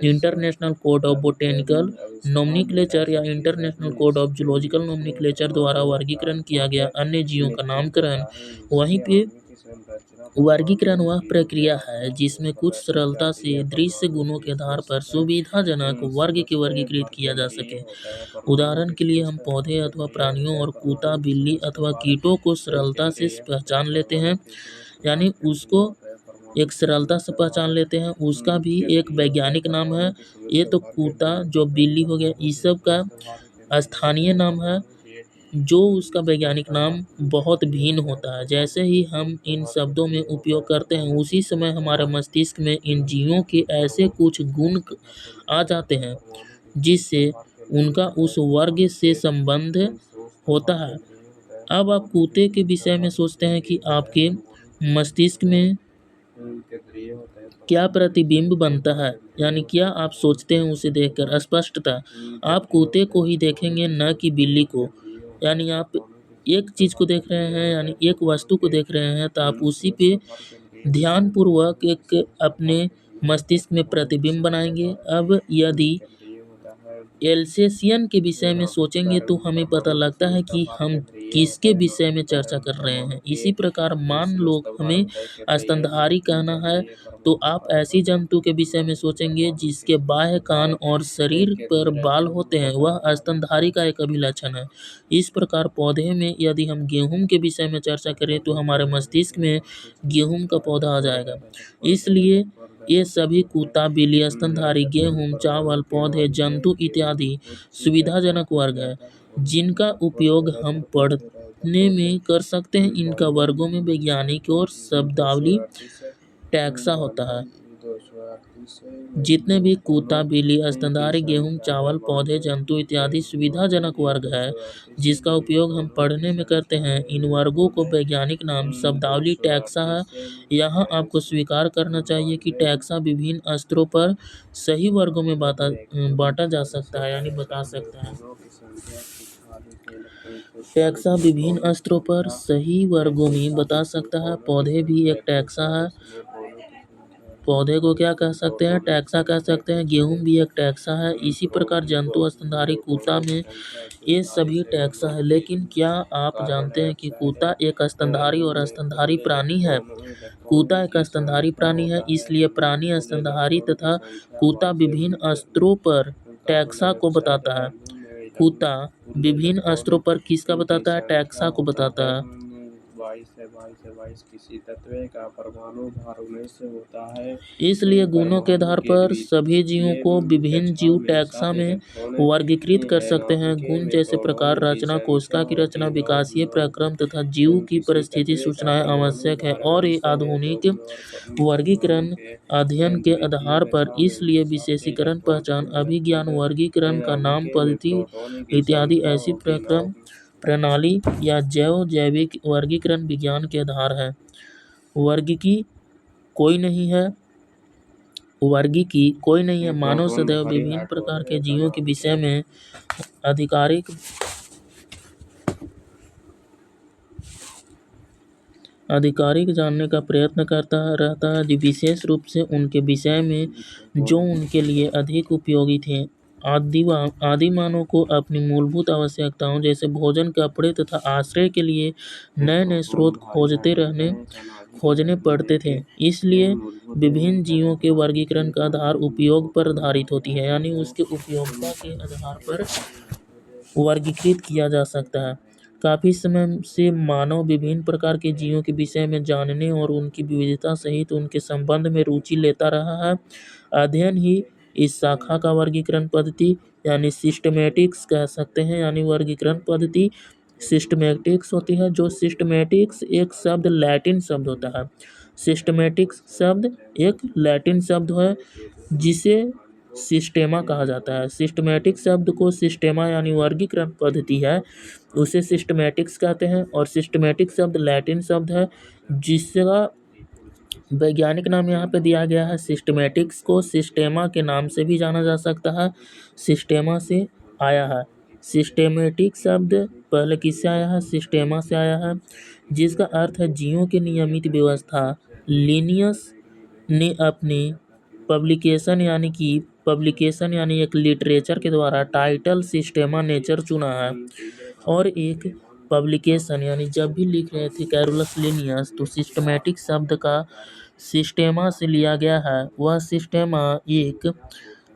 Speaker 1: international code of botanical nomenclature या international code of zoological nomenclature द्वारा वर्गीकरण किया गया अन्य जीवों का नामकरण। वहीं पे वर्गीकरण वह प्रक्रिया है जिसमें कुछ सरलता से दृश्य गुणों के आधार पर सुविधाजनक वर्ग के वर्गीकृत किया जा सके। उदाहरण के लिए हम पौधे अथवा प्राणियों और कुत्ता, बिल्ली अथवा कीटों को सरलता से पहचान लेते हैं, यानी उसको एक सरलता से पहचान लेते हैं। उसका भी एक वैज्ञानिक नाम है। ये तो कुत्ता, जो बिल्ली हो गया, इस सब का स्थानीय नाम है, जो उसका वैज्ञानिक नाम बहुत भिन्न होता है। जैसे ही हम इन शब्दों में उपयोग करते हैं उसी समय हमारे मस्तिष्क में इन जीवों के ऐसे कुछ गुण आ जाते हैं जिससे उनका उस वर्ग से संबंध होता है। अब आप कुत्ते के विषय में सोचते हैं कि आपके मस्तिष्क में क्या प्रतिबिंब बनता है, यानी क्या आप सोचते हैं उसे देखकर? स्पष्टता आप कुत्ते को ही देखेंगे, न कि बिल्ली को। यानी आप एक चीज को देख रहे हैं, यानी एक वस्तु को देख रहे हैं, तो आप उसी पे ध्यानपूर्वक एक अपने मस्तिष्क में प्रतिबिंब बनाएंगे। अब यदि एल्सेशियन के विषय में सोचेंगे तो हमें पता लगता है कि हम किसके विषय में चर्चा कर रहे हैं। इसी प्रकार मान लो हमें स्तनधारी कहना है तो आप ऐसी जंतु के विषय में सोचेंगे जिसके बाह्य कान और शरीर पर बाल होते हैं, वह स्तनधारी का एक अभिलक्षण है। इस प्रकार पौधे में यदि हम गेहूं के विषय में चर्चा करें तो हमारे मस्तिष्क में गेहूं का पौधा आ जाएगा। इसलिए ये सभी कुत्ता, बिल्ली, स्तनधारी, गेहूं, चावल, पौधे, जंतु इत्यादि सुविधाजनक वर्ग है जिनका उपयोग हम पढ़ने में कर सकते हैं। इनका वर्गों में वैज्ञानिक और शब्दावली टैक्सा होता है। जितने भी कुत्ता, बिल्ली, स्तनधारी, गेहूं, चावल, पौधे, जंतु इत्यादि सुविधाजनक वर्ग है जिसका उपयोग हम पढ़ने में करते हैं, इन वर्गों को वैज्ञानिक नाम शब्दावली टैक्सा है। यहाँ आपको स्वीकार करना चाहिए कि टैक्सा विभिन्न स्तरों पर सही वर्गों में बांटा जा सकता है, यानी बता सकता है। टैक्सा विभिन्न स्तरों पर सही वर्गों में बता सकता है। पौधे भी एक टैक्सा है। पौधे को क्या कह सकते हैं? टैक्सा कह सकते हैं। गेहूं भी एक टैक्सा है। इसी प्रकार जंतु, स्तनधारी, कुत्ता में ये सभी टैक्सा है। लेकिन क्या आप जानते हैं कि कुत्ता एक स्तनधारी और स्तनधारी प्राणी है? कुत्ता एक स्तनधारी प्राणी है, इसलिए प्राणी स्तनधारी तथा कुत्ता विभिन्न स्तरों पर टैक्सा को बताता है। कुत्ता विभिन्न स्तरों पर किसका बताता है? टैक्सा को बताता है। 22 किसी तत्व का परमाणु भार 19 से होता है। इसलिए गुणों के आधार पर सभी जीवों को विभिन्न जीव टैक्सा में वर्गीकृत कर सकते हैं। गुण जैसे प्रकार, रचना, कोशिका की रचना, विकासीय प्रक्रम तथा जीव की परिस्थिति सूचनाएं आवश्यक है और ये आधुनिक वर्गीकरण अध्ययन के आधार पर। इसलिए विशेषीकरण, पहचान, अभिज्ञान, वर्गीकरण का नाम, पद्धति इत्यादि ऐसी प्रक्रम प्रणाली या जैविक वर्गीकरण विज्ञान के आधार है। वर्गीकी कोई नहीं है। मानव सदैव विभिन्न प्रकार के जीवों के विषय में आधिकारिक जानने का प्रयत्न करता रहता है, विशेष रूप से उनके विषय में जो उनके लिए अधिक उपयोगी थे। आदि मानव को अपनी मूलभूत आवश्यकताओं जैसे भोजन, कपड़े तथा आश्रय के लिए नए नए स्रोत खोजने पड़ते थे। इसलिए विभिन्न जीवों के वर्गीकरण का आधार उपयोग पर आधारित होती है, यानी उसके उपयोगिता के आधार पर वर्गीकृत किया जा सकता है। काफी समय से मानव विभिन्न प्रकार के जीवों के विषय में जानने और उनकी विविधता सहित उनके संबंध में रुचि लेता रहा है। अध्ययन ही इस शाखा का वर्गीकरण पद्धति यानी सिस्टमैटिक्स कह सकते हैं। यानी वर्गीकरण पद्धति सिस्टमैटिक्स होती है। जो सिस्टमैटिक्स एक शब्द लैटिन शब्द होता है। सिस्टमैटिक्स शब्द एक लैटिन शब्द है जिसे सिस्टेमा कहा जाता है। सिस्टमैटिक शब्द को सिस्टेमा यानी वर्गीकरण पद्धति है, उसे सिस्टमैटिक्स कहते हैं। और सिस्टमैटिक शब्द लैटिन शब्द है जिसका वैज्ञानिक नाम यहाँ पे दिया गया है। सिस्टमैटिक्स को सिस्टेमा के नाम से भी जाना जा सकता है। सिस्टेमा से आया है। सिस्टेमेटिक शब्द पहले किससे आया है? सिस्टेमा से आया है, जिसका अर्थ है जीवों की नियमित व्यवस्था। लिनियस ने अपनी पब्लिकेशन यानी एक लिटरेचर के द्वारा टाइटल सिस्टेमा नेचर चुना है। और एक पब्लिकेशन यानी जब भी लिख रहे थे कैरोलस लिनियस तो सिस्टमैटिक शब्द का सिस्टेमा से लिया गया है। वह सिस्टेमा एक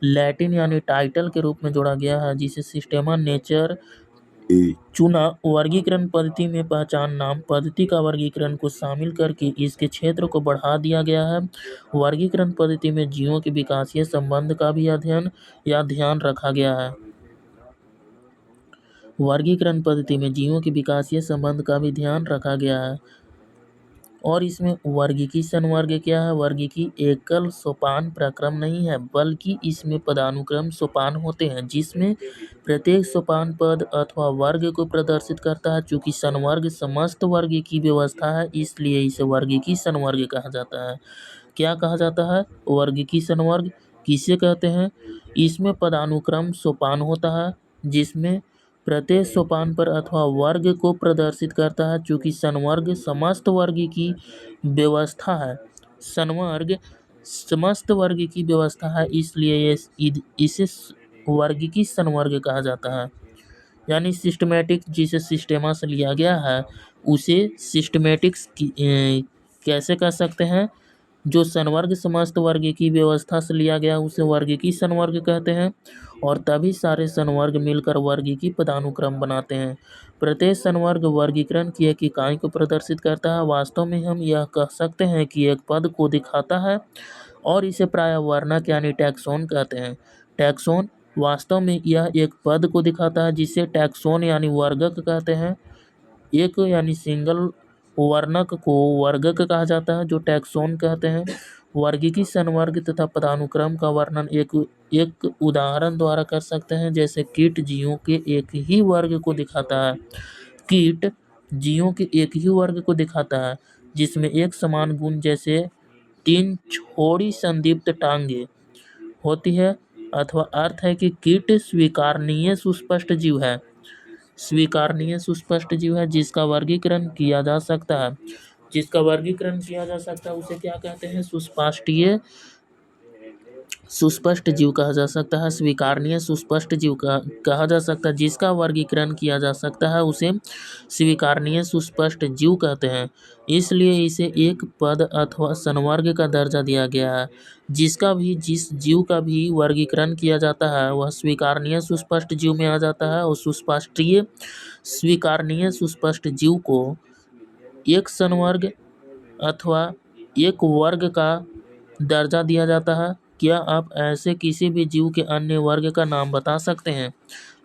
Speaker 1: लैटिन यानी टाइटल के रूप में जोड़ा गया है जिसे सिस्टेमा नेचर चुना। वर्गीकरण पद्धति में पहचान, नाम, पद्धति का वर्गीकरण को शामिल करके इसके क्षेत्र को बढ़ा दिया गया है। वर्गीकरण पद्धति में जीवों के विकासीय संबंध का भी अध्ययन या ध्यान रखा गया है। वर्गीकरण पद्धति में जीवों के विकासीय संबंध का भी ध्यान रखा गया है। और इसमें वर्गीकी संवर्ग क्या है? वर्गीकी एकल सोपान प्रक्रम नहीं है, बल्कि इसमें पदानुक्रम सोपान होते हैं जिसमें प्रत्येक सोपान पद अथवा वर्ग को प्रदर्शित करता है। चूंकि संवर्ग समस्त वर्ग की व्यवस्था है, इसलिए इसे वर्गीकी संवर्ग कहा जाता है। क्या कहा जाता है? वर्गीकी संवर्ग किसे कहते हैं? इसमें पदानुक्रम सोपान होता है जिसमें प्रत्येक सोपान पर अथवा वर्ग को प्रदर्शित करता है। चूंकि संवर्ग समस्त वर्ग की व्यवस्था है। संवर्ग समस्त वर्ग की व्यवस्था है, इसलिए इसे वर्गीकी संवर्ग कहा जाता है। यानी सिस्टमेटिक जिसे सिस्टेमा से लिया गया है उसे सिस्टमेटिक्स कैसे कह सकते हैं? जो संवर्ग समस्त वर्ग की व्यवस्था से लिया गया उसे वर्गीकी संवर्ग कहते हैं, और तभी सारे संवर्ग मिलकर वर्गीकी पदानुक्रम बनाते हैं। प्रत्येक संवर्ग वर्गीकरण की एक इकाई को प्रदर्शित करता है। वास्तव में हम यह कह सकते हैं कि एक पद को दिखाता है, और इसे प्रायः वर्णक यानी टैक्सोन कहते हैं। टैक्सोन वास्तव में यह एक पद को दिखाता है जिसे टैक्सोन यानी वर्गक कहते हैं। एक यानी सिंगल वर्णक को वर्गक कहा जाता है जो टैक्सोन कहते हैं। वर्गीकी संवर्ग तथा पदानुक्रम का वर्णन एक उदाहरण द्वारा कर सकते हैं, जैसे कीट जीवों के एक ही वर्ग को दिखाता है। कीट जीवों के एक ही वर्ग को दिखाता है जिसमें एक समान गुण जैसे 3 छोड़ी संदीप्त टांगे होती है, अथवा अर्थ है कि कीट स्वीकारनीय सुस्पष्ट जीव है। स्वीकारनीय सुस्पष्ट जीव है जिसका वर्गीकरण किया जा सकता है। जिसका वर्गीकरण किया जा सकता है उसे क्या कहते हैं? सुस्पष्टीय सुस्पष्ट जीव कहा जा सकता है। स्वीकारनीय सुस्पष्ट जीव कहा जा सकता है। जिसका वर्गीकरण किया जा सकता है उसे स्वीकारनीय सुस्पष्ट जीव कहते हैं। इसलिए इसे एक पद अथवा संवर्ग का दर्जा दिया गया है। जिस जीव का भी वर्गीकरण किया जाता है वह स्वीकारनीय सुस्पष्ट जीव में आ जाता है, और सुस्पष्टीय स्वीकारनीय सुस्पष्ट जीव को एक संवर्ग अथवा एक वर्ग का दर्जा दिया जाता है। क्या आप ऐसे किसी भी जीव के अन्य वर्ग का नाम बता सकते हैं?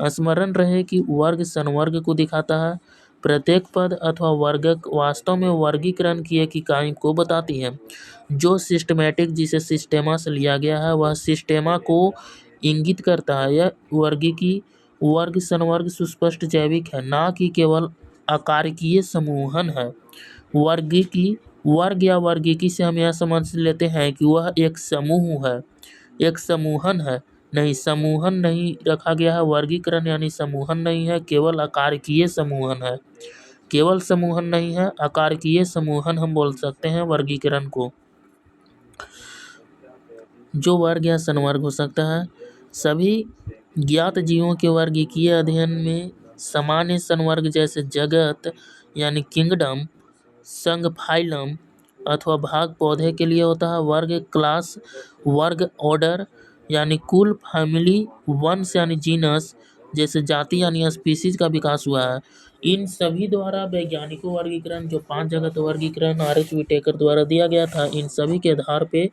Speaker 1: स्मरण रहे कि वर्ग संवर्ग को दिखाता है। प्रत्येक पद अथवा वर्गक वास्तव में वर्गीकरण की एक इकाई को बताती है। जो सिस्टमेटिक जिसे सिस्टेमा से लिया गया है वह सिस्टेमा को इंगित करता है। यह वर्गीकी वर्ग संवर्ग सुस्पष्ट जैविक है, ना कि केवल आकारिकीय समूहन है। वर्गीकी वर्ग या वर्गीकी से हम यह समझ लेते हैं कि वह एक समूह है, एक समूहन है। नहीं, समूहन नहीं रखा गया है। वर्गीकरण यानी समूहन नहीं है, केवल आकारिकीय समूहन है। केवल समूहन नहीं है, आकारिकीय समूहन हम बोल सकते हैं वर्गीकरण को। जो वर्ग या संवर्ग हो सकता है। सभी ज्ञात जीवों के वर्गीकीय अध्ययन में सामान्य संवर्ग जैसे जगत यानी किंगडम, संघ फाइलम अथवा भाग पौधे के लिए होता है। वर्ग क्लास, वर्ग ऑर्डर यानी कुल, फैमिली, वंश यानी जीनस जैसे जाति यानी स्पीसीज का विकास हुआ है। इन सभी द्वारा वैज्ञानिकों वर्गीकरण जो 5 जगत वर्गीकरण आर.एच. विटेकर द्वारा दिया गया था, इन सभी के आधार पे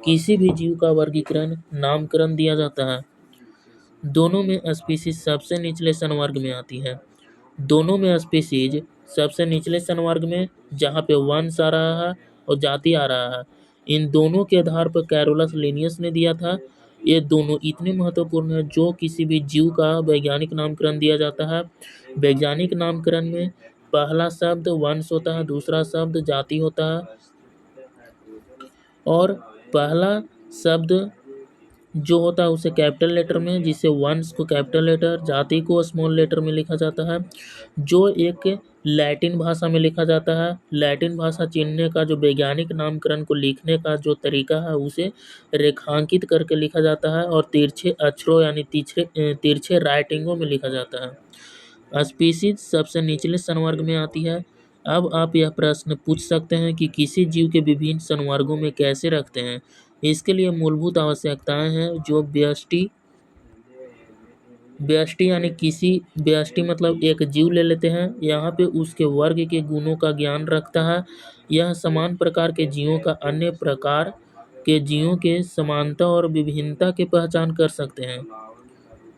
Speaker 1: किसी भी जीव का वर्गीकरण नामकरण दिया जाता है। दोनों में स्पीसीज सबसे निचले संवर्ग में आती है। दोनों में स्पीसीज सबसे निचले संवर्ग में, जहाँ पे वंश आ रहा है और जाति आ रहा है। इन दोनों के आधार पर कैरोलस लिनियस ने दिया था। ये दोनों इतने महत्वपूर्ण है जो किसी भी जीव का वैज्ञानिक नामकरण दिया जाता है। वैज्ञानिक नामकरण में पहला शब्द वंश होता है, दूसरा शब्द जाति होता है, और पहला शब्द जो होता है उसे कैपिटल लेटर में, जिसे वंश को कैपिटल लेटर, जाति को स्मॉल लेटर में लिखा जाता है, जो एक लैटिन भाषा में लिखा जाता है। लैटिन भाषा चिन्हने का जो वैज्ञानिक नामकरण को लिखने का जो तरीका है उसे रेखांकित करके लिखा जाता है, और तिरछे अक्षरों यानी तिरछे राइटिंगों में लिखा जाता है। स्पीसीज सबसे निचले संवर्ग में आती है। अब आप यह प्रश्न पूछ सकते हैं कि किसी जीव के विभिन्न संवर्गों में कैसे रखते हैं। इसके लिए मूलभूत आवश्यकताएं हैं जो व्यष्टि यानी किसी व्यष्टि मतलब एक जीव ले लेते हैं, यहाँ पे उसके वर्ग के गुणों का ज्ञान रखता है। यह समान प्रकार के जीवों का अन्य प्रकार के जीवों के समानता और विभिन्नता की पहचान कर सकते हैं।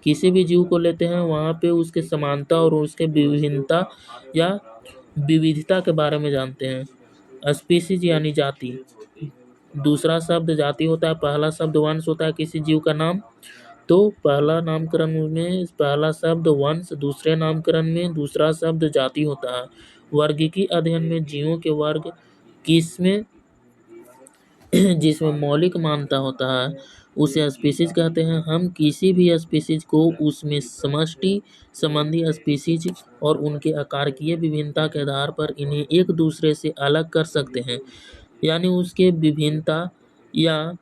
Speaker 1: किसी भी जीव को लेते हैं वहाँ पे उसके समानता और उसके विभिन्नता या विविधता के बारे में जानते हैं। स्पीसीज यानी जाति, दूसरा शब्द जाति होता है, पहला शब्द वंश होता है किसी जीव का नाम। तो पहला नामकरण में पहला शब्द वंश, दूसरे नामकरण में दूसरा शब्द जाति होता है। वर्गीकी अध्ययन में जीवों के वर्ग किसमें जिसमें मौलिक मान्यता होता है उसे स्पीसीज कहते हैं। हम किसी भी स्पीसीज को उसमें समष्टि संबंधी स्पीसीज और उनके आकारकीय विभिन्नता के आधार पर इन्हें एक दूसरे से अलग कर सकते हैं। यानी उसके विभिन्नता या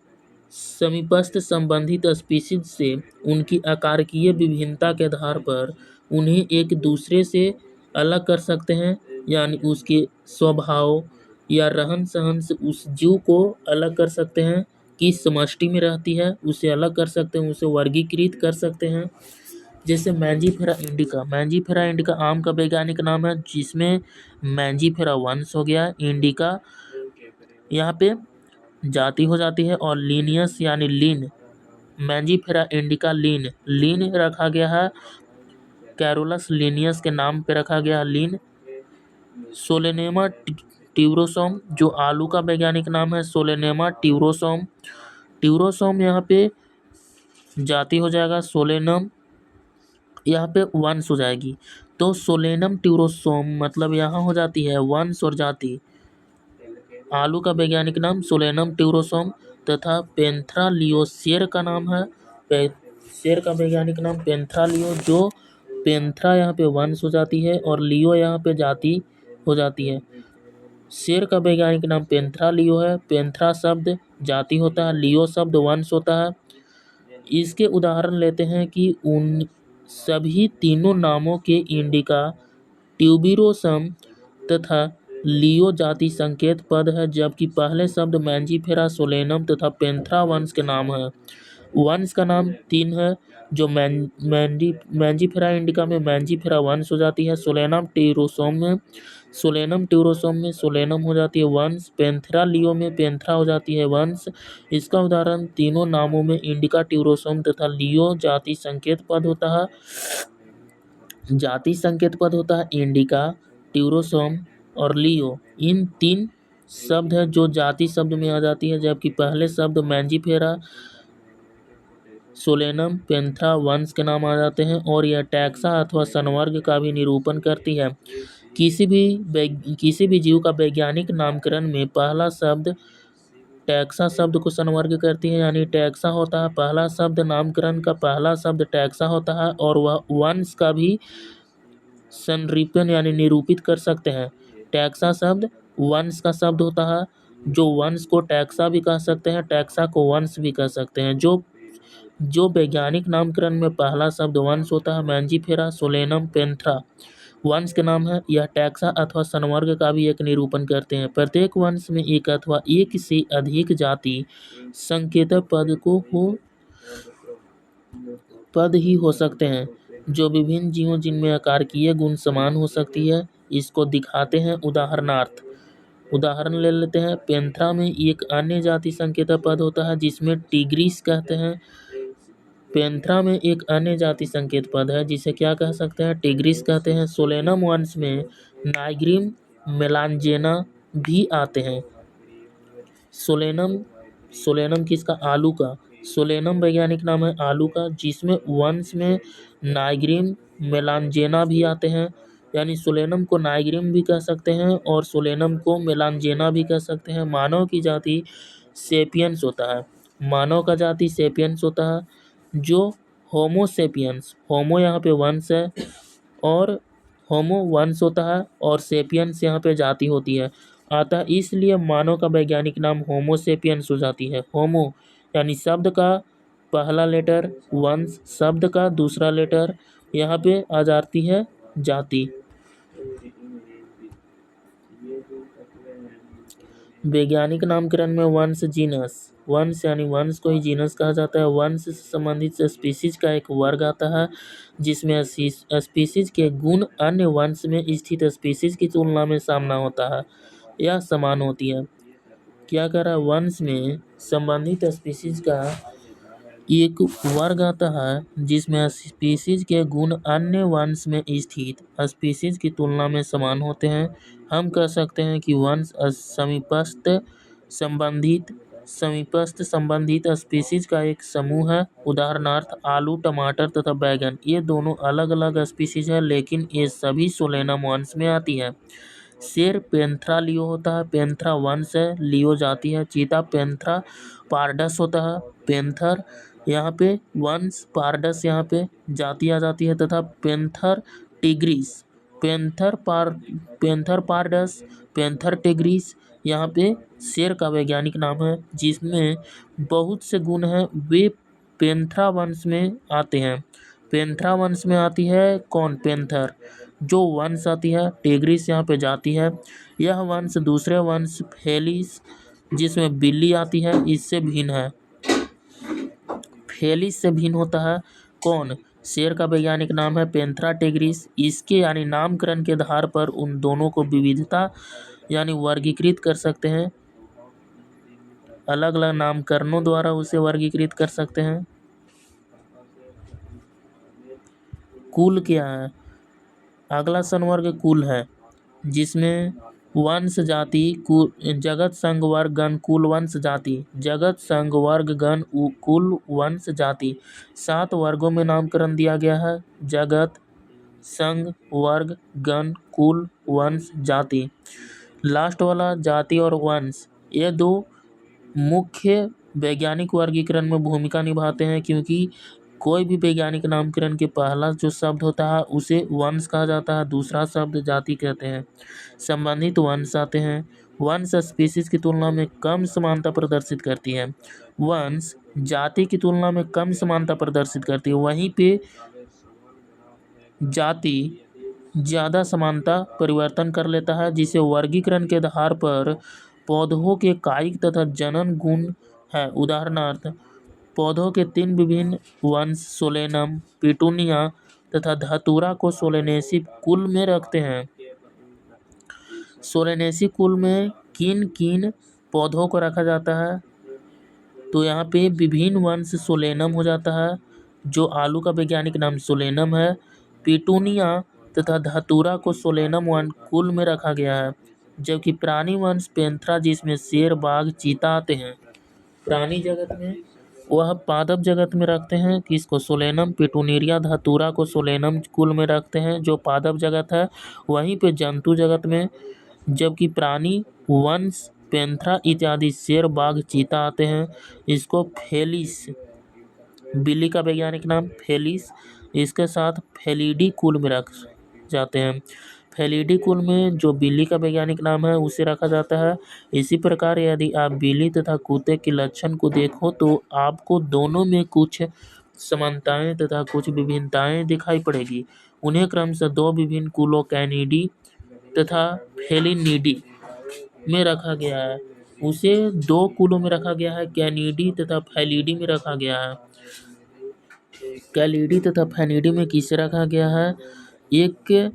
Speaker 1: समीपस्थ संबंधित स्पीशीज से उनकी आकारकीय विभिन्नता के आधार पर उन्हें एक दूसरे से अलग कर सकते हैं, यानी उसके स्वभाव या रहन सहन से उस जीव को अलग कर सकते हैं, किस समष्टि में रहती है उसे अलग कर सकते हैं, उसे वर्गीकृत कर सकते हैं। जैसे मैंजीफेरा इंडिका आम का वैज्ञानिक नाम है, जिसमें मैंजीफेरा वंश हो गया, इंडिका यहाँ पे जाति हो जाती है, और लीनियस यानी लीन, मैंजीफेरा इंडिका लीन रखा गया है, कैरोलस लीनियस के नाम पे रखा गया है लीन। सोलेनेमा ट्यूरोसोम जो आलू का वैज्ञानिक नाम है, सोलेनेमा ट्यूरोसोम यहाँ पे जाति हो जाएगा, सोलेनम यहाँ पे वंश हो जाएगी। तो सोलेनम ट्यूरोसोम मतलब यहाँ हो जाती है वंश और जाति। आलू का वैज्ञानिक नाम सोलेनम ट्यूरोसोम तथा पेंथ्रालियो शेर का नाम है, शेर का वैज्ञानिक नाम पेंथ्रालियो, जो पेंथ्रा यहाँ पे वंश हो जाती है और लियो यहाँ पे जाति हो जाती है। शेर का वैज्ञानिक नाम पेंथ्रालियो है, पेंथ्रा शब्द जाति होता है, लियो शब्द वंश होता है। इसके उदाहरण लेते हैं कि उन सभी तीनों नामों के इंडिका, ट्यूबिरोसम तथा लियो जाति संकेत पद है, जबकि पहले शब्द मैंजीफेरा सोलेनम तथा पेंथ्रा वंश के नाम है। वंश का नाम 3 है, जो मैंजीफेरा इंडिका में मैंजीफेरा वंश हो जाती है, सोलेनम ट्यूरोसोम में सोलेनम हो जाती है वंश, पेंथ्रा लियो में पेंथ्रा हो जाती है वंश। इसका उदाहरण तीनों नामों में इंडिका, ट्यूरोसोम तथा लियो जाति संकेत पद होता है। जाति संकेत पद होता है इंडिका, ट्यूरोसोम और लियो। इन 3 शब्द है जो जाति शब्द में आ जाती है, जबकि पहले शब्द मैंजीफेरा सोलेनम पेंथ्रा वंश के नाम आ जाते हैं, और यह टैक्सा अथवा संवर्ग का भी निरूपण करती है। किसी भी जीव का वैज्ञानिक नामकरण में पहला शब्द टैक्सा शब्द को संवर्ग करती है, यानी टैक्सा होता है पहला शब्द, नामकरण का पहला शब्द टैक्सा होता है, और वह वंश का भी संरूपण यानी निरूपित कर सकते हैं। टैक्सा शब्द वंश का शब्द होता है, जो वंश को टैक्सा भी कह सकते हैं, टैक्सा को वंश भी कह सकते हैं। जो वैज्ञानिक नामकरण में पहला शब्द वंश होता है, मैंजीफेरा सोलेनम पेंथ्रा वंश के नाम है, यह टैक्सा अथवा संवर्ग का भी एक निरूपण करते हैं। प्रत्येक वंश में एक अथवा एक से अधिक जाति संकेतक पद ही हो सकते हैं, जो विभिन्न जीवों जिनमें आकारकीय गुण समान हो सकती है इसको दिखाते हैं। उदाहरण ले लेते हैं। पेंथ्रा में एक अन्य जाति संकेतक पद होता है जिसमें टिग्रिस कहते हैं। पेंथ्रा में एक अन्य जाति संकेत पद है जिसे क्या कह सकते हैं, टिग्रिस कहते हैं। सोलेनम वंश में नाइग्रिम मेलांजेना भी आते हैं। सोलेनम किसका, आलू का। सोलेनम वैज्ञानिक नाम है आलू का, जिसमें वंश में नाइग्रिम मेलांजेना भी आते हैं, यानी सोलेनम को नाइग्रिम भी कह सकते हैं और सोलेनम को मेलांजेना भी कह सकते हैं। मानव की जाति सेपियंस होता है, मानव का जाति सेपियंस होता है, जो होमोसेपियंस, होमो यहाँ पे वंश है और होमो वंश होता है और सेपियंस यहाँ पे जाति होती है, अतः इसलिए मानव का वैज्ञानिक नाम होमोसेपियंस हो जाती है। होमो यानी शब्द का पहला लेटर, वंश शब्द का दूसरा लेटर, यहाँ पे आ जाती है जाति। वैज्ञानिक नामकरण में वंश, जीनस, वंश यानी वंश को ही जीनस कहा जाता है। वंश से संबंधित स्पीशीज का एक वर्ग आता है जिसमें स्पीशीज के गुण अन्य वंश में स्थित स्पीशीज की तुलना में सामना होता है या समान होती है। क्या कह रहा है, वंश में संबंधित स्पीशीज का एक वर्ग आता है जिसमें स्पीशीज के गुण अन्य वंश में स्थित स्पीशीज की तुलना में समान होते हैं। हम कह सकते हैं कि वंश समीपस्थ संबंधित स्पीशीज का एक समूह है। उदाहरणार्थ आलू, टमाटर तथा बैगन, ये दोनों अलग अलग स्पीशीज है लेकिन ये सभी सोलेनम वंश में आती है। शेर पेंथ्रा लियो होता है, पेंथ्रा वंश है, लियो जाति है। चीता पेंथ्रा पारडस होता है, पेंथर यहाँ पे वंश, पारडस यहाँ पे जाति आ जाती है, तथा Panthera tigris, Panthera pardus, Panthera tigris यहाँ पे शेर का वैज्ञानिक नाम है, जिसमें बहुत से गुण हैं, वे पैंथेरा वंश में आते हैं। पैंथेरा वंश में आती है कौन? पैंथर। जो वंश आती है टिग्रिस यहाँ पे जाती है। यह वंश दूसरे वंश फेलिस जिसमें बिल्ली आती है इससे भिन्न है। फेलिस से भिन्न होता है कौन? शेर का वैज्ञानिक नाम है पैंथेरा टिग्रिस। इसके यानी नामकरण के आधार पर उन दोनों को विविधता यानी वर्गीकृत कर सकते हैं। अलग अलग नामकरणों द्वारा उसे वर्गीकृत कर सकते हैं। कुल क्या है? अगला संवर्ग कुल है, जिसमें वंश जाति जगत संघ वर्ग गण कुल वंश जाति। जगत संघ वर्ग गण कुल वंश जाति 7 वर्गों में नामकरण दिया गया है। जगत संघ वर्ग गण कुल वंश जाति। लास्ट वाला जाति और वंश, ये दो मुख्य वैज्ञानिक वर्गीकरण में भूमिका निभाते हैं, क्योंकि कोई भी वैज्ञानिक नामकरण के पहला जो शब्द होता है उसे वंश कहा जाता है, दूसरा शब्द जाति कहते हैं। संबंधित वंश आते हैं। वंश स्पीशीज की तुलना में कम समानता प्रदर्शित करती है। वंश जाति की तुलना में कम समानता प्रदर्शित करती है, वहीं पे जाति ज़्यादा समानता परिवर्तन कर लेता है, जिसे वर्गीकरण के आधार पर पौधों के कायिक तथा जनन गुण है। उदाहरणार्थ, पौधों के 3 विभिन्न वंश सोलेनम, पिटूनिया तथा धतूरा को सोलेनेसी कुल में रखते हैं। सोलेनेसी कुल में किन किन पौधों को रखा जाता है? तो यहाँ पे विभिन्न वंश सोलेनम हो जाता है, जो आलू का वैज्ञानिक नाम सोलेनम है। पिटूनिया तथा धतूरा को सोलेनम वन कुल में रखा गया है। जबकि प्राणी वंश पैंथेरा, जिसमें शेर, बाघ, चीता आते हैं, प्राणी जगत में वह पादप जगत में रखते हैं किसको? सोलेनम। पिटूनिया धतूरा को सोलेनम कुल में रखते हैं, जो पादप जगत है। वहीं पे जंतु जगत में, जबकि प्राणी वंश पैंथेरा इत्यादि शेर, बाघ, चीता आते हैं, इसको फेलिस, बिल्ली का वैज्ञानिक नाम फेलिस, इसके साथ फेलिडी कुल में रख जाते हैं। फेलिडी कुल में जो बिल्ली का वैज्ञानिक नाम है उसे रखा जाता है। इसी प्रकार यदि आप बिल्ली तथा कुत्ते के लक्षण को देखो तो आपको दोनों में कुछ समानताएं तथा कुछ विभिन्नताएं दिखाई पड़ेगी। उन्हें क्रमशः 2 विभिन्न कुलों कैनिडी तथा फेलिनिडी में रखा गया है। उसे 2 कुलों में रखा गया है, कैनिडी तथा फेलिडी में रखा गया है। कैलिडी तथा फेनिडी में किसे रखा गया है? एक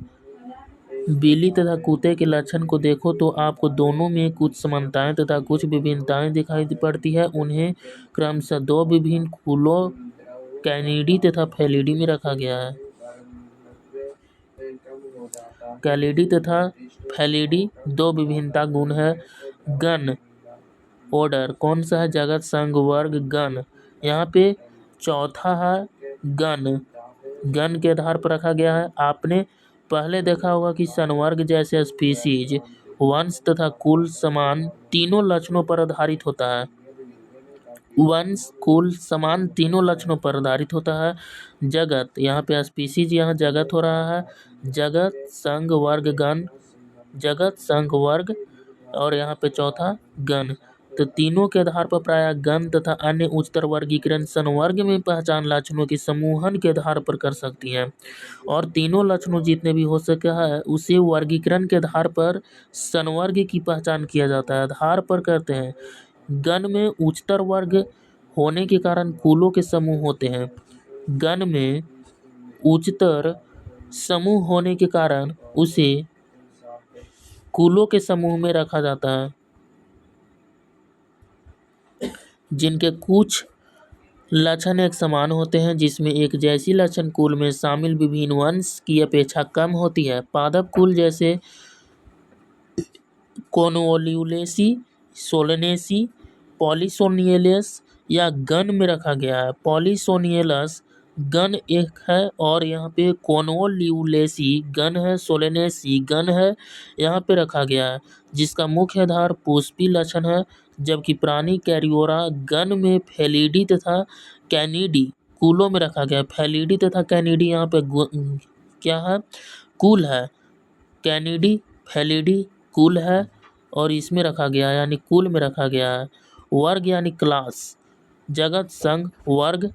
Speaker 1: बिल्ली तथा कुत्ते के लक्षण को देखो तो आपको दोनों में कुछ समानताएं तथा कुछ विभिन्नताएं दिखाई पड़ती है। उन्हें क्रमशः 2 विभिन्न कुलों कैनिडी तथा फेलिडी में रखा गया है। कैलिडी तथा फेलिडी 2 विभिन्नता गुण है। गण ऑर्डर कौन सा है? जगत संघ वर्ग गण। यहाँ पे चौथा है गण। गण के आधार पर रखा गया है। आपने पहले देखा होगा कि संवर्ग जैसे स्पीशीज वंश तथा कुल समान तीनों लक्षणों पर आधारित होता है। वंश कुल समान तीनों लक्षणों पर आधारित होता है। जगत, यहाँ पे स्पीशीज, यहाँ जगत हो रहा है। जगत संघ वर्ग गण, जगत संघ वर्ग, और यहाँ पे चौथा गण। तो तीनों के आधार पर प्रायः गण तथा अन्य उच्चतर वर्गीकरण संवर्ग में पहचान लक्षणों के समूहन के आधार पर कर सकती हैं, और तीनों लक्षणों जितने भी हो सके है उसे वर्गीकरण के आधार पर संवर्ग की पहचान किया जाता है, आधार पर करते हैं। गण में उच्चतर वर्ग होने के कारण कुलों के समूह होते हैं। गण में उच्चतर समूह होने के कारण उसे कुलों के समूह में रखा जाता है, जिनके कुछ लक्षण एक समान होते हैं, जिसमें एक जैसी लक्षण कुल में शामिल विभिन्न वंश की अपेक्षा कम होती है। पादप कुल जैसे कोनवोल्यूलेसी, सोलेनेसी, पॉलीसोनियलस या गण में रखा गया है। पॉलीसोनियलस गण एक है और यहाँ पे कोनवोल्यूलेसी गण है, सोलेनेसी गण है, यहाँ पे रखा गया है, जिसका मुख्य आधार पुष्पी लक्षण है। जबकि प्राणी कैरियोरा गण में फेलिडी तथा कैनिडी कुलों में रखा गया है। फेलिडी तथा कैनिडी यहाँ पे क्या है? कुल है। कैनिडी फेलिडी कुल है, और इसमें रखा गया है यानी कुल में रखा गया है। वर्ग यानी क्लास, जगत संघ वर्ग,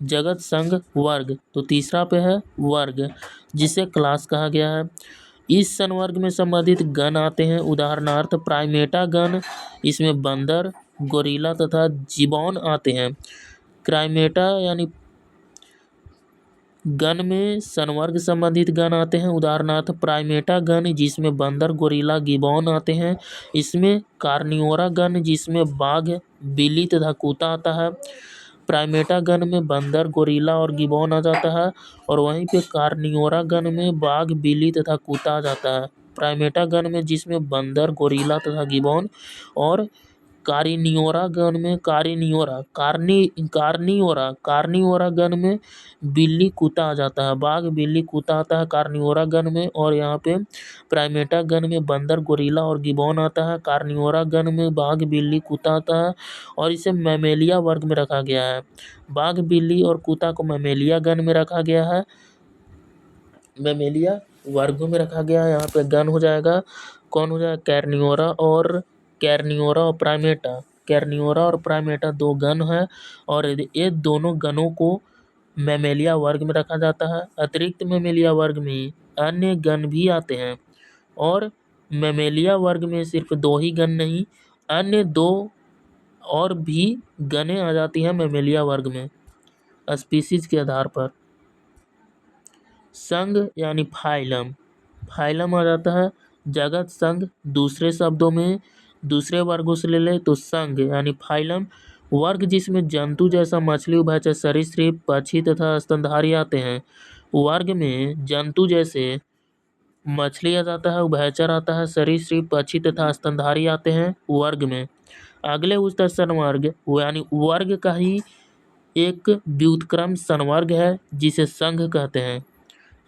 Speaker 1: जगत संघ वर्ग, तो तीसरा पे है वर्ग जिसे क्लास कहा गया है। इस संवर्ग में संबंधित गण आते हैं, उदाहरणार्थ प्राइमेटा गण, इसमें बंदर, गोरिल्ला तथा जिबॉन आते हैं। प्राइमेटा यानी गण में संवर्ग संबंधित गण आते हैं, उदाहरणार्थ प्राइमेटा गण जिसमें बंदर, गोरिल्ला, गिबॉन आते हैं। इसमें कार्निवोरा गण जिसमें बाघ, बिल्ली तथा कुत्ता आता है। प्राइमेटा गण में बंदर, गोरिल्ला और गिबॉन आ जाता है और वहीं पे कार्निवोरा गण में बाघ, बिल्ली तथा कुत्ता आ जाता है। प्राइमेटा गण में जिसमें बंदर, गोरिल्ला तथा गिबॉन और कार्निवोरा गण में कार्निवोरा गण में बिल्ली कुत्ता आ जाता है, बाघ, बिल्ली, कुत्ता आता है कार्निवोरा गण में। और यहाँ पे प्राइमेटा गण में बंदर, गोरिल्ला और गिबॉन आता है, कार्निवोरा गण में बाघ, बिल्ली, कुत्ता आता है और इसे मैमेलिया वर्ग में रखा गया है। बाघ, बिल्ली और कुत्ता को मैमेलिया गण में रखा गया है, मैमेलिया वर्गों में रखा गया है। यहाँ पे गण हो जाएगा, कौन हो जाएगा, कैर्निवोरा और प्राइमेटा। कैर्निवोरा और प्राइमेटा दो गण है और ये दोनों गणों को मैमेलिया वर्ग में रखा जाता है। अतिरिक्त मैमेलिया वर्ग में अन्य गण भी आते हैं और मैमेलिया वर्ग में सिर्फ दो ही गण नहीं, अन्य दो और भी गणें आ जाती हैं मैमेलिया वर्ग में स्पीसीज के आधार पर। संघ यानी फाइलम, फाइलम आ जाता है जगत संघ, दूसरे शब्दों में दूसरे वर्गों से ले ले तो संघ यानी फाइलम। वर्ग जिसमें जंतु जैसा मछली, उभयचर, सरीसृप, पक्षी तथा स्तनधारी आते हैं। वर्ग में जंतु जैसे मछली आ जाता है, उभयचर आता है, सरीसृप, पक्षी तथा स्तनधारी आते हैं वर्ग में। अगले उच्चतर संवर्ग यानी वर्ग का ही एक व्युत्क्रम संवर्ग है जिसे संघ कहते हैं।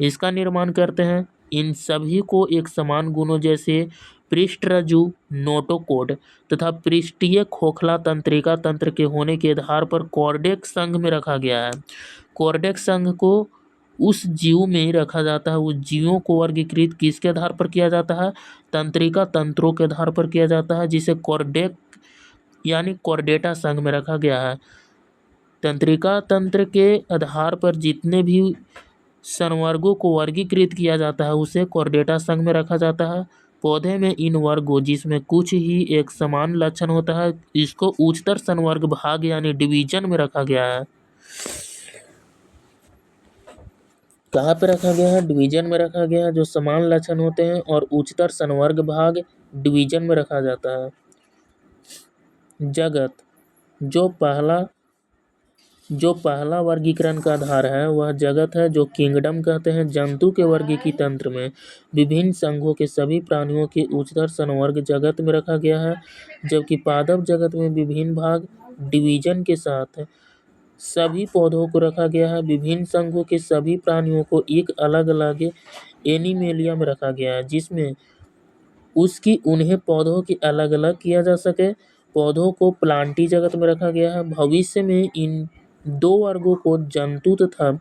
Speaker 1: इसका निर्माण करते हैं इन सभी को एक समान गुणों जैसे पृष्ठरज्जु, नोटोकोड तथा पृष्ठीय खोखला तंत्रिका तंत्र के होने के आधार पर कॉर्डेक संघ में रखा गया है। कॉर्डेक संघ को उस जीव में रखा जाता है, उस जीवों को वर्गीकृत किसके आधार पर किया जाता है, तंत्रिका तंत्रों के आधार पर किया जाता है, जिसे कॉर्डेक यानी कॉर्डेटा संघ में रखा गया है। तंत्रिका तंत्र के आधार पर जितने भी संवर्गों को वर्गीकृत किया जाता है उसे कॉर्डेटा संघ में रखा जाता है। पौधे में इन वर्गों जिसमें कुछ ही एक समान लक्षण होता है, इसको उच्चतर संवर्ग भाग यानी डिवीजन में रखा गया है। कहाँ पे रखा गया है, डिवीजन में रखा गया है। जो समान लक्षण होते हैं और उच्चतर संवर्ग भाग डिवीजन में रखा जाता है। जगत, जो पहला वर्गीकरण का आधार है वह जगत है, जो किंगडम कहते हैं। जंतु के वर्गीकी तंत्र में विभिन्न संघों के सभी प्राणियों के उच्चतर संवर्ग जगत में रखा गया है, जबकि पादप जगत में विभिन्न भाग डिवीजन के साथ सभी पौधों को रखा गया है। विभिन्न संघों के सभी प्राणियों को एक अलग अलग एनिमेलिया में रखा गया है, जिसमें उसकी उन्हें पौधों की अलग अलग किया जा सके। पौधों को प्लांटी जगत में रखा गया है। भविष्य में इन दो वर्गों को जंतु तथा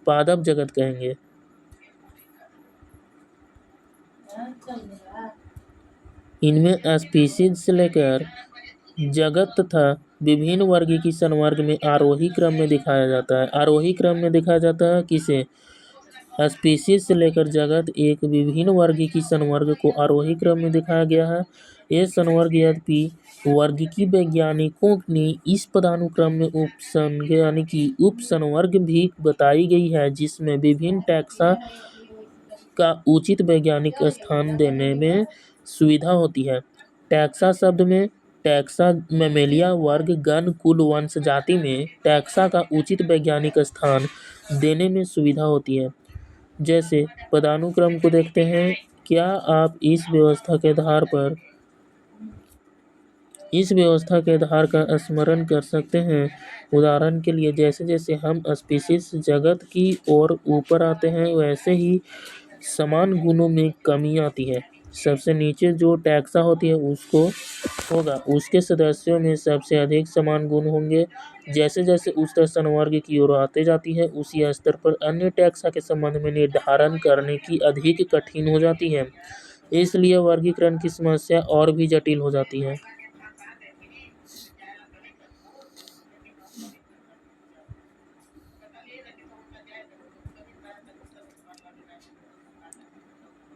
Speaker 1: पादप जगत कहेंगे। इनमें स्पीशीज से लेकर जगत तथा विभिन्न वर्गीकी संवर्ग में आरोही क्रम में दिखाया जाता है। आरोही क्रम में दिखाया जाता है किसे, स्पीशीज से लेकर जगत एक विभिन्न वर्गीकी संवर्ग को आरोही क्रम में दिखाया गया है। ये संवर्ग यद्यपि वर्गीकी वैज्ञानिकों ने इस पदानुक्रम में उपसंघ यानी कि उपसंवर्ग भी बताई गई है, जिसमें विभिन्न टैक्सा का उचित वैज्ञानिक स्थान देने में सुविधा होती है। टैक्सा शब्द में टैक्सा मैमेलिया वर्ग गण कुल वंश जाति में टैक्सा का उचित वैज्ञानिक स्थान देने में सुविधा होती है। जैसे पदानुक्रम को देखते हैं, क्या आप इस व्यवस्था के आधार का स्मरण कर सकते हैं। उदाहरण के लिए जैसे जैसे हम स्पीशीज जगत की ओर ऊपर आते हैं वैसे ही समान गुणों में कमी आती है। सबसे नीचे जो टैक्सा होती है उसको होगा, उसके सदस्यों में सबसे अधिक समान गुण होंगे। जैसे जैसे उच्चतर संवर्ग की ओर आते जाती है उसी स्तर पर अन्य टैक्सा के संबंध में निर्धारण करने की अधिक कठिन हो जाती है। इसलिए वर्गीकरण की समस्या और भी जटिल हो जाती है।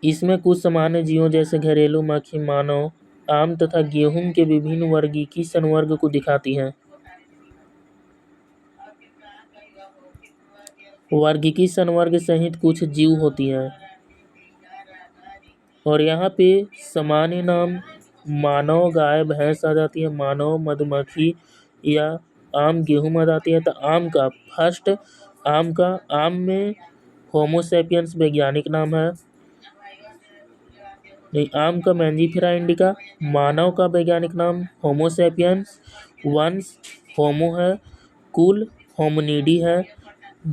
Speaker 1: इसमें कुछ सामान्य जीवों जैसे घरेलू मक्खी, मानव, आम तथा गेहूं के विभिन्न वर्गीकरण वर्ग को दिखाती है। वर्गीकरण वर्ग सहित कुछ जीव होती हैं और यहाँ पे सामान्य नाम मानव, गाय, भैंस आ जाती है, मानव, मधुमक्खी या आम, गेहूं आ जाती है। तो आम का फर्स्ट, आम में होमोसेपियंस वैज्ञानिक नाम है। नहीं, आम का मैंजीफेरा इंडिका, मानव का वैज्ञानिक नाम होमोसेपियंस, वंश होमो है, कुल होमिनिडी है,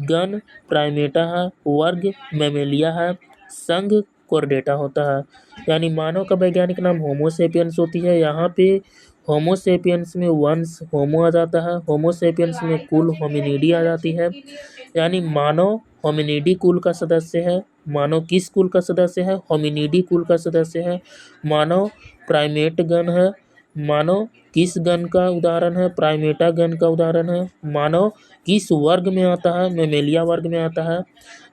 Speaker 1: गण प्राइमेटा है, वर्ग मैमेलिया है, संघ कॉर्डेटा होता है। यानी मानव का वैज्ञानिक नाम होमोसेपियंस होती है। यहाँ पे होमोसेपियंस में वंश होमो आ जाता है, होमोसेपियंस में कुल होमिनिडी आ जाती है। यानी मानव होमिनिडी कुल का सदस्य है। मानव किस कुल का सदस्य है? होमिनिडी कुल का सदस्य है। मानव प्राइमेट गण है। मानव किस गण का उदाहरण है? प्राइमेटा गण का उदाहरण है। मानव किस वर्ग में आता है? मैमेलिया वर्ग में आता है।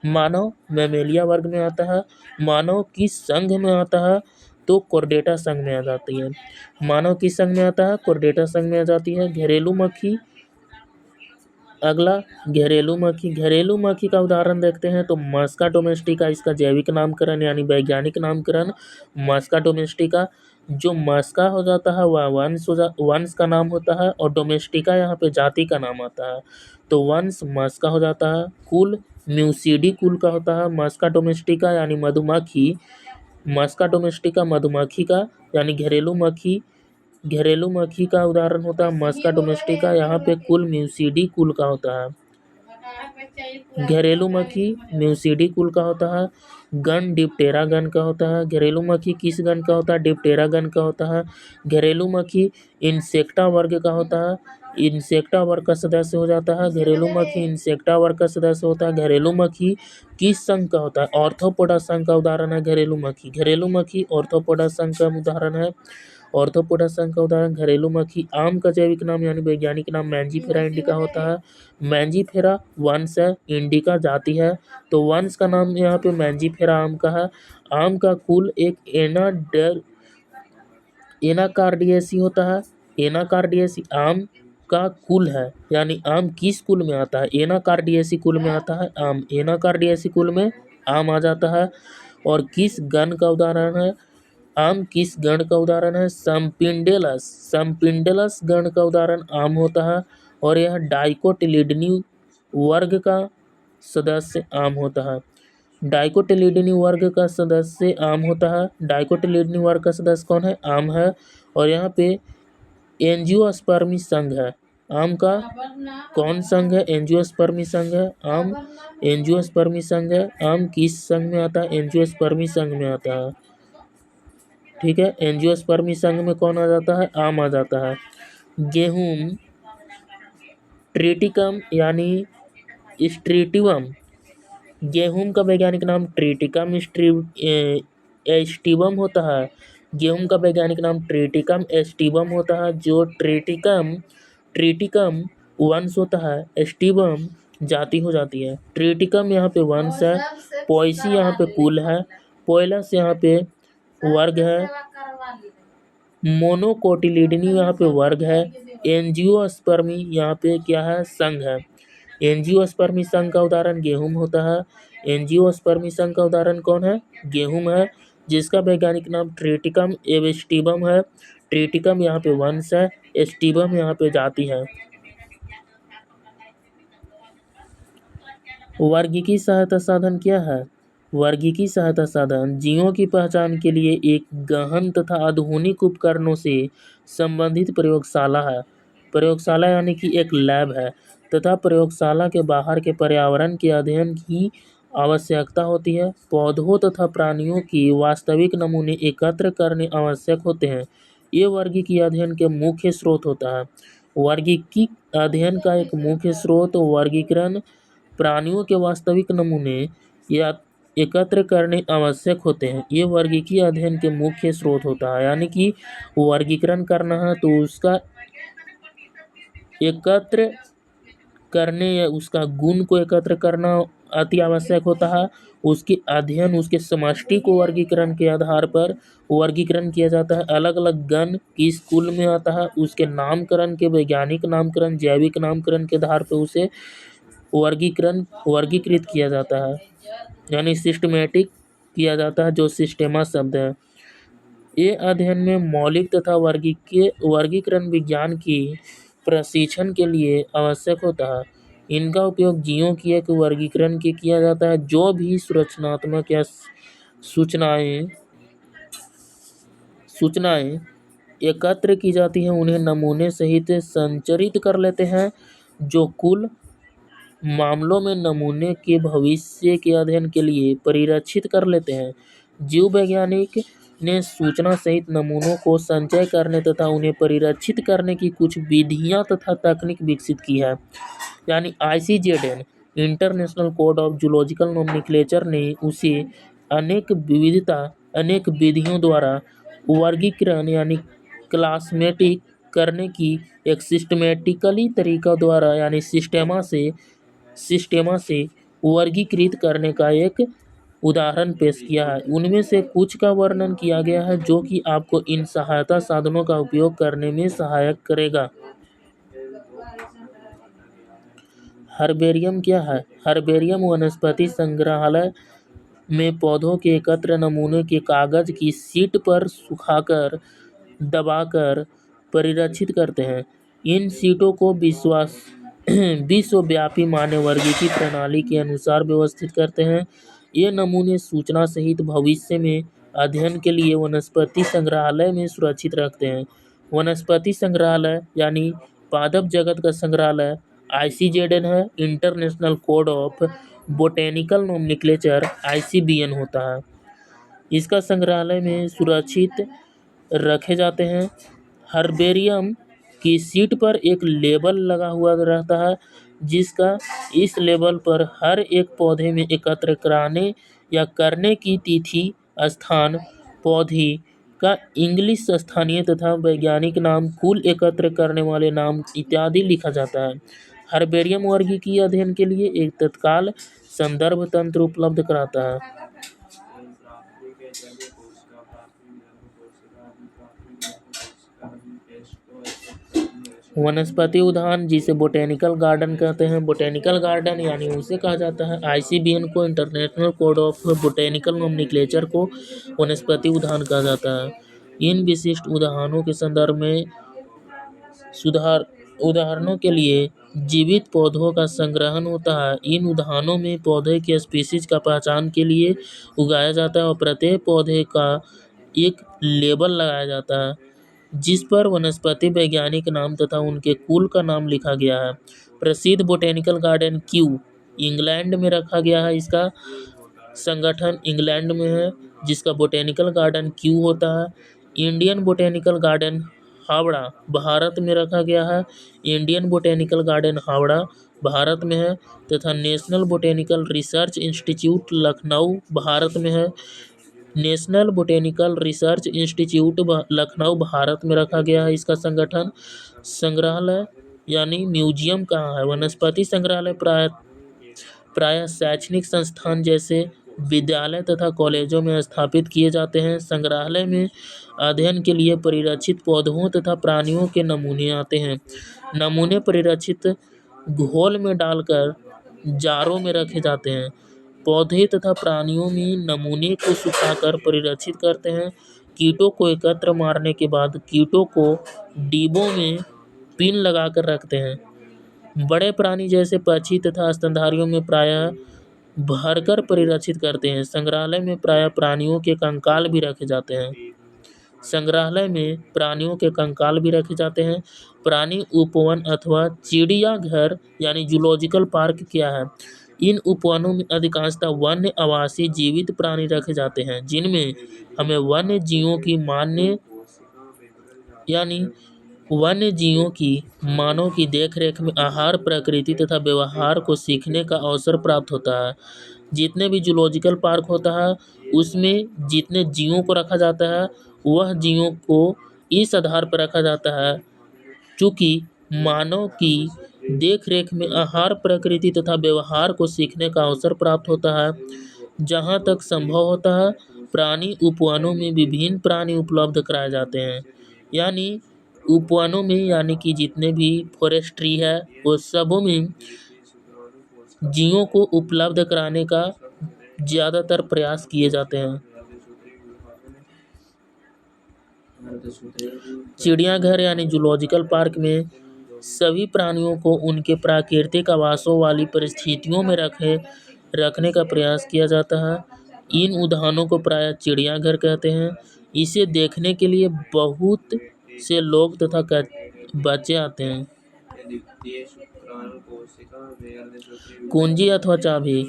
Speaker 1: मानव मैमेलिया वर्ग में आता है। मानव किस संघ में आता है? तो कॉर्डेटा संघ में आ जाती है। मानव किस संघ में आता है? कॉर्डेटा संघ में आ जाती है। घरेलू मक्खी, अगला घरेलू मक्खी। घरेलू मक्खी का उदाहरण देखते हैं तो मस्का डोमेस्टिका, इसका जैविक नामकरण यानी वैज्ञानिक नामकरण मस्का डोमेस्टिका। जो मस्का हो जाता है वह वंश का नाम होता है और डोमेस्टिका यहाँ पे जाति का नाम आता है। तो वंश मस्का हो जाता है। कुल म्यूसिडी कुल का होता है। मस्का डोमेस्टिका यानी मधुमक्खी, मस्का डोमेस्टिका मधुमक्खी का यानी घरेलू मक्खी। घरेलू मक्खी का उदाहरण होता है मस्का डोमेस्टिका। यहाँ पे कुल म्यूसिडी कुल का होता है। घरेलू मक्खी म्यूसिडी कुल का होता है। गण डिप्टेरा गण का होता है। घरेलू मक्खी किस गण का होता है? डिप्टेरा गण का होता है। घरेलू मक्खी इंसेक्टा वर्ग का होता है। इंसेक्टा वर्ग का सदस्य हो जाता है। घरेलू मक्खी इंसेक्टा वर्ग का सदस्य होता है। घरेलू मक्खी किस संघ का होता है? ऑर्थोपोडा संघ का उदाहरण है घरेलू मक्खी। घरेलू मक्खी ऑर्थोपोडा संघ का उदाहरण है। ऑर्थोपोडा संघ का उदाहरण घरेलू मक्खी। आम का जैविक नाम यानी वैज्ञानिक नाम मैंजीफेरा इंडिका होता है। मैंजीफेरा वंश है, इंडिका जाति है। तो वंश का नाम यहाँ पे मैंजीफेरा आम का है। आम का कुल एक एनाकार्डियेसी होता है। एनाकार्डियेसी आम का कुल है, यानी आम किस कुल में आता है? एनाकार्डियेसी कुल में आता है आम। एनाकार्डियेसी कुल में आम आ जाता है। और किस गण का उदाहरण है? आम किस गण का उदाहरण है? सम्पिंडेलस। सम्पिंडेलस गण का उदाहरण आम होता है और यह डाइकोटिलिडनी वर्ग का सदस्य आम होता है। डाइकोटिलिडनी वर्ग का सदस्य आम होता है। डाइकोटिलिडनी वर्ग का सदस्य कौन है? आम है। और यहाँ पे एंजियोस्पर्मी संघ है। आम का कौन संघ है? एंजियोस्पर्मी संघ है। आम एंजियोस्पर्मी संघ है। आम किस संघ में आता है? एंजियोस्पर्मी संघ में आता है। ठीक है, एंजियोस्पर्मी संघ में कौन आ जाता है? आम आ जाता है। गेहूं ट्रिटिकम यानी स्ट्रीटिवम। गेहूं का वैज्ञानिक नाम ट्रिटिकम एस्टिवम होता है। गेहूं का वैज्ञानिक नाम ट्रिटिकम एस्टिवम होता है। जो ट्रिटिकम वंश होता है, एस्टिवम जाति हो जाती है। ट्रिटिकम यहाँ पे वंश है, पोएसी यहाँ पे कुल है, पोएलस यहाँ पे वर्ग है, मोनोकोटिलिडनी यहाँ पे वर्ग है, एंजियोस्पर्मी यहाँ पे क्या है? संघ है। एंजियोस्पर्मी संघ का उदाहरण गेहूं होता है। एंजियोस्पर्मी संघ का उदाहरण कौन है? गेहूं है, जिसका वैज्ञानिक नाम ट्रिटिकम एस्टिवम है। ट्रिटिकम यहाँ पे वंश है, एस्टिवम यहाँ पे जाति है। वर्गीकी सहायता साधन क्या है? वर्गीकी सहायता साधन जीवों की पहचान के लिए एक गहन तथा आधुनिक उपकरणों से संबंधित प्रयोगशाला है। प्रयोगशाला यानी कि एक लैब है तथा प्रयोगशाला के बाहर के पर्यावरण के अध्ययन की आवश्यकता होती है। पौधों तथा प्राणियों की वास्तविक नमूने एकत्र करने आवश्यक होते हैं। ये वर्गीकी अध्ययन के मुख्य स्रोत होता है। वर्गीकी अध्ययन का एक मुख्य स्रोत वर्गीकरण प्राणियों के वास्तविक नमूने या एकत्र करने आवश्यक होते हैं। ये वर्गीकीय अध्ययन के मुख्य स्रोत होता है, यानी कि वर्गीकरण करना है तो उसका एकत्र करने या उसका गुण को एकत्र करना अति आवश्यक होता है। उसके अध्ययन, उसके समष्टि को वर्गीकरण के आधार पर वर्गीकरण किया जाता है। अलग अलग गण किस कुल में आता है, उसके नामकरण के वैज्ञानिक नामकरण, जैविक नामकरण के आधार पर उसे वर्गीकृत किया जाता है, यानी सिस्टमेटिक किया जाता है, जो सिस्टेमा शब्द है। ये अध्ययन में मौलिक तथा वर्गीकरण विज्ञान की प्रशिक्षण के लिए आवश्यक होता है। इनका उपयोग जीवों की एक वर्गीकरण के किया जाता है। जो भी संरचनात्मक या सूचनाएं एकत्र की जाती हैं उन्हें नमूने सहित संचरित कर लेते हैं, जो कुल मामलों में नमूने के भविष्य के अध्ययन के लिए परिरक्षित कर लेते हैं। जीव वैज्ञानिक ने सूचना सहित नमूनों को संचय करने तथा उन्हें परिरक्षित करने की कुछ विधियां तथा तकनीक विकसित की है, यानी ICZN international code of zoological nomenclature ने उसे अनेक विधियों द्वारा वर्गीकरण यानी क्लासमेटिक करने की एक सिस्टमेटिकली तरीका द्वारा यानी सिस्टेमा से वर्गीकृत करने का एक उदाहरण पेश किया है। उनमें से कुछ का वर्णन किया गया है जो कि आपको इन सहायता साधनों का उपयोग करने में सहायक करेगा। हर्बेरियम क्या है? हर्बेरियम वनस्पति संग्रहालय में पौधों के एकत्र नमूने के कागज की शीट पर सुखाकर दबाकर परिरक्षित करते हैं। इन शीटों को विश्वव्यापी मान्य वर्गीकृत प्रणाली के अनुसार व्यवस्थित करते हैं। ये नमूने सूचना सहित भविष्य में अध्ययन के लिए वनस्पति संग्रहालय में सुरक्षित रखते हैं। वनस्पति संग्रहालय यानी पादप जगत का संग्रहालय ICZN है। International code of botanical nomenclature ICBN होता है। इसका संग्रहालय में सुरक्षित रखे जाते हैं। हर्बेरियम की शीट पर एक लेबल लगा हुआ रहता है, जिसका इस लेबल पर हर एक पौधे में एकत्र कराने या करने की तिथि, स्थान, पौधे का इंग्लिश स्थानीय तथा वैज्ञानिक नाम, कुल एकत्र करने वाले नाम इत्यादि लिखा जाता है। हर्बेरियम वर्गीकीय अध्ययन के लिए एक तत्काल संदर्भ तंत्र उपलब्ध कराता है। वनस्पति उद्यान जिसे बोटेनिकल गार्डन कहते हैं, बोटेनिकल गार्डन यानी उसे कहा जाता है। ICBN को international code of botanical nomenclature को वनस्पति उद्यान कहा जाता है। इन विशिष्ट उद्यानों के संदर्भ में उदाहरणों के लिए जीवित पौधों का संग्रहण होता है। इन उद्यानों में पौधे के स्पीशीज का पहचान के लिए उगाया जाता है और प्रत्येक पौधे का एक लेबल लगाया जाता है, जिस पर वनस्पति वैज्ञानिक नाम तथा उनके कुल का नाम लिखा गया है। प्रसिद्ध बोटेनिकल गार्डन क्यू इंग्लैंड में रखा गया है। इसका संगठन इंग्लैंड में है, जिसका बोटेनिकल गार्डन क्यू होता है। Indian botanical garden Howrah Bharat में रखा गया है। Indian botanical garden Howrah Bharat में है तथा national botanical research institute Lucknow Bharat में है। National botanical research institute Lucknow Bharat में रखा गया है। इसका संगठन संग्रहालय यानी म्यूजियम कहाँ है? वनस्पति संग्रहालय प्राय शैक्षणिक संस्थान जैसे विद्यालय तथा कॉलेजों में स्थापित किए जाते हैं। संग्रहालय में अध्ययन के लिए परिरक्षित पौधों तथा प्राणियों के नमूने आते हैं। नमूने परिरक्षित घोल में डालकर जारों में रखे जाते हैं। पौधे तथा प्राणियों में नमूने को सुखाकर परिरक्षित करते हैं। कीटों को एकत्र मारने के बाद कीटों को डिब्बों में पिन लगाकर रखते हैं। बड़े प्राणी जैसे पक्षी तथा स्तनधारियों में प्रायः भरकर परिरक्षित करते हैं। संग्रहालय में प्रायः प्राणियों के कंकाल भी रखे जाते हैं। प्राणी उपवन अथवा चिड़ियाघर यानी जूलॉजिकल पार्क क्या है? इन उपवनों में अधिकांशतः वन्य आवासीय जीवित प्राणी रखे जाते हैं, जिनमें हमें वन्य जीवों की मान्य यानी वन्य जीवों की मानव की देखरेख में आहार, प्रकृति तथा व्यवहार को सीखने का अवसर प्राप्त होता है। जितने भी जूलॉजिकल पार्क होता है उसमें जितने जीवों को रखा जाता है वह जीवों को इस आधार पर रखा जाता है चूँकि मानव की देख-रेख में आहार, प्रकृति तथा व्यवहार को सीखने का अवसर प्राप्त होता है। जहाँ तक संभव होता है प्राणी उपवनों में विभिन्न प्राणी उपलब्ध कराए जाते हैं। यानी उपवनों में यानी कि जितने भी फॉरेस्ट्री है वो सबों में जीवों को उपलब्ध कराने का ज़्यादातर प्रयास किए जाते हैं। चिड़ियाघर यानी जूलॉजिकल पार्क में सभी प्राणियों को उनके प्राकृतिक आवासों वाली परिस्थितियों में रखने का प्रयास किया जाता है। इन उद्यानों को प्रायः चिड़ियाघर कहते हैं। इसे देखने के लिए बहुत से लोग तथा बच्चे आते हैं। कुंजी अथवा चाबी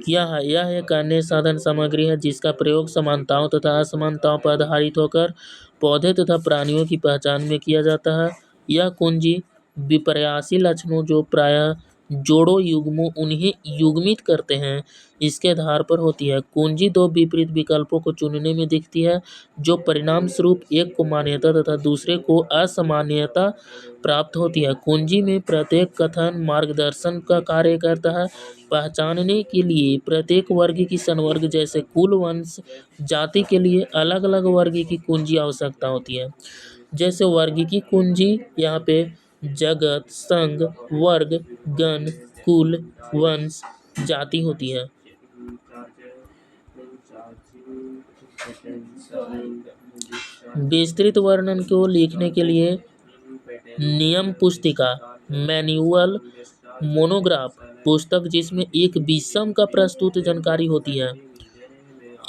Speaker 1: क्या है? यह एक अन्य साधन सामग्री है जिसका प्रयोग समानताओं तथा असमानताओं पर आधारित होकर पौधे तथा प्राणियों की पहचान में किया जाता है। यह कुंजी विपर्यासी लक्षणों जो प्रायः जोड़ों युग्मों उन्हें युग्मित करते हैं इसके आधार पर होती है। कुंजी दो विपरीत विकल्पों को चुनने में दिखती है जो परिणाम स्वरूप एक को मान्यता तथा दूसरे को असामान्यता प्राप्त होती है। कुंजी में प्रत्येक कथन मार्गदर्शन का कार्य करता है। पहचानने के लिए प्रत्येक वर्ग की संवर्ग जैसे कुल, वंश, जाति के लिए अलग अलग वर्ग की कुंजी आवश्यकता होती है। जैसे वर्ग की कुंजी यहाँ पे जगत, संघ, वर्ग, गण, कुल, वंश, जाति होती है। विस्तृत वर्णन को लिखने के लिए नियम पुस्तिका, मैनुअल, मोनोग्राफ पुस्तक जिसमें एक विषम का प्रस्तुत जानकारी होती है।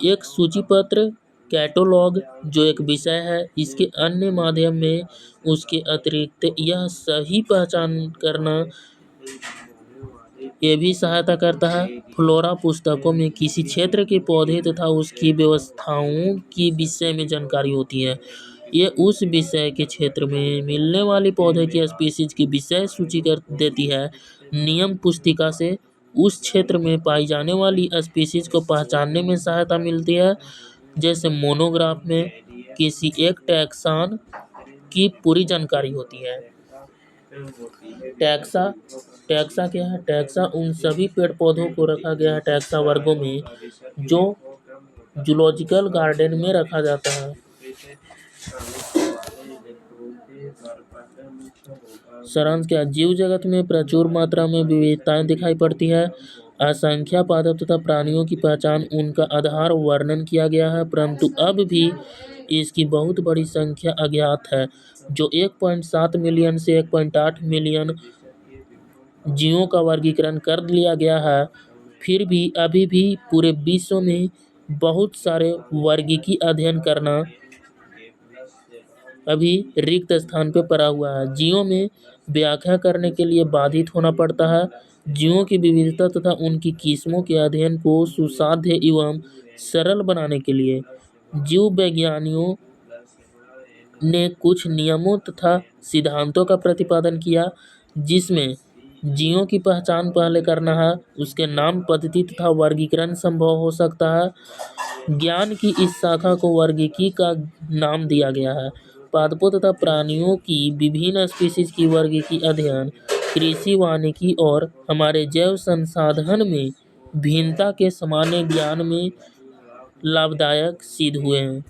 Speaker 1: एक सूचीपत्र, कैटलॉग जो एक विषय है इसके अन्य माध्यम में उसके अतिरिक्त यह सही पहचान करना ये भी सहायता करता है। फ्लोरा पुस्तकों में किसी क्षेत्र के पौधे तथा उसकी व्यवस्थाओं की विषय में जानकारी होती है। ये उस विषय के क्षेत्र में मिलने वाली पौधे की स्पीशीज की विषय सूची कर देती है। नियम पुस्तिका से उस क्षेत्र में पाई जाने वाली स्पीशीज को पहचानने में सहायता मिलती है। जैसे मोनोग्राफ में किसी एक टैक्सान की पूरी जानकारी होती है। टैक्सा क्या है? टैक्सा उन सभी पेड़ पौधों को रखा गया है टैक्सा वर्गों में जो जूलॉजिकल गार्डन में रखा जाता है। सारांश क्या? जीव जगत में प्रचुर मात्रा में विविधताएं दिखाई पड़ती है। असंख्य पादप तथा प्राणियों की पहचान उनका आधार वर्णन किया गया है परंतु अब भी इसकी बहुत बड़ी संख्या अज्ञात है। जो 1.7 मिलियन से 1.8 मिलियन जीवों का वर्गीकरण कर लिया गया है फिर भी अभी भी पूरे विश्व में बहुत सारे वर्गीकी अध्ययन करना अभी रिक्त स्थान पे पड़ा हुआ है। जीवों में व्याख्या करने के लिए बाधित होना पड़ता है। जीवों की विविधता तथा उनकी किस्मों के अध्ययन को सुसाध्य एवं सरल बनाने के लिए जीव वैज्ञानिकों ने कुछ नियमों तथा सिद्धांतों का प्रतिपादन किया जिसमें जीवों की पहचान पहले करना है, उसके नाम, पद्धति तथा वर्गीकरण संभव हो सकता है। ज्ञान की इस शाखा को वर्गीकी का नाम दिया गया है। पादपों तथा प्राणियों की विभिन्न स्पीशीज की वर्गीकी अध्ययन कृषि, वानिकी और हमारे जैव संसाधन में भिन्नता के सामान्य ज्ञान में लाभदायक सिद्ध हुए हैं।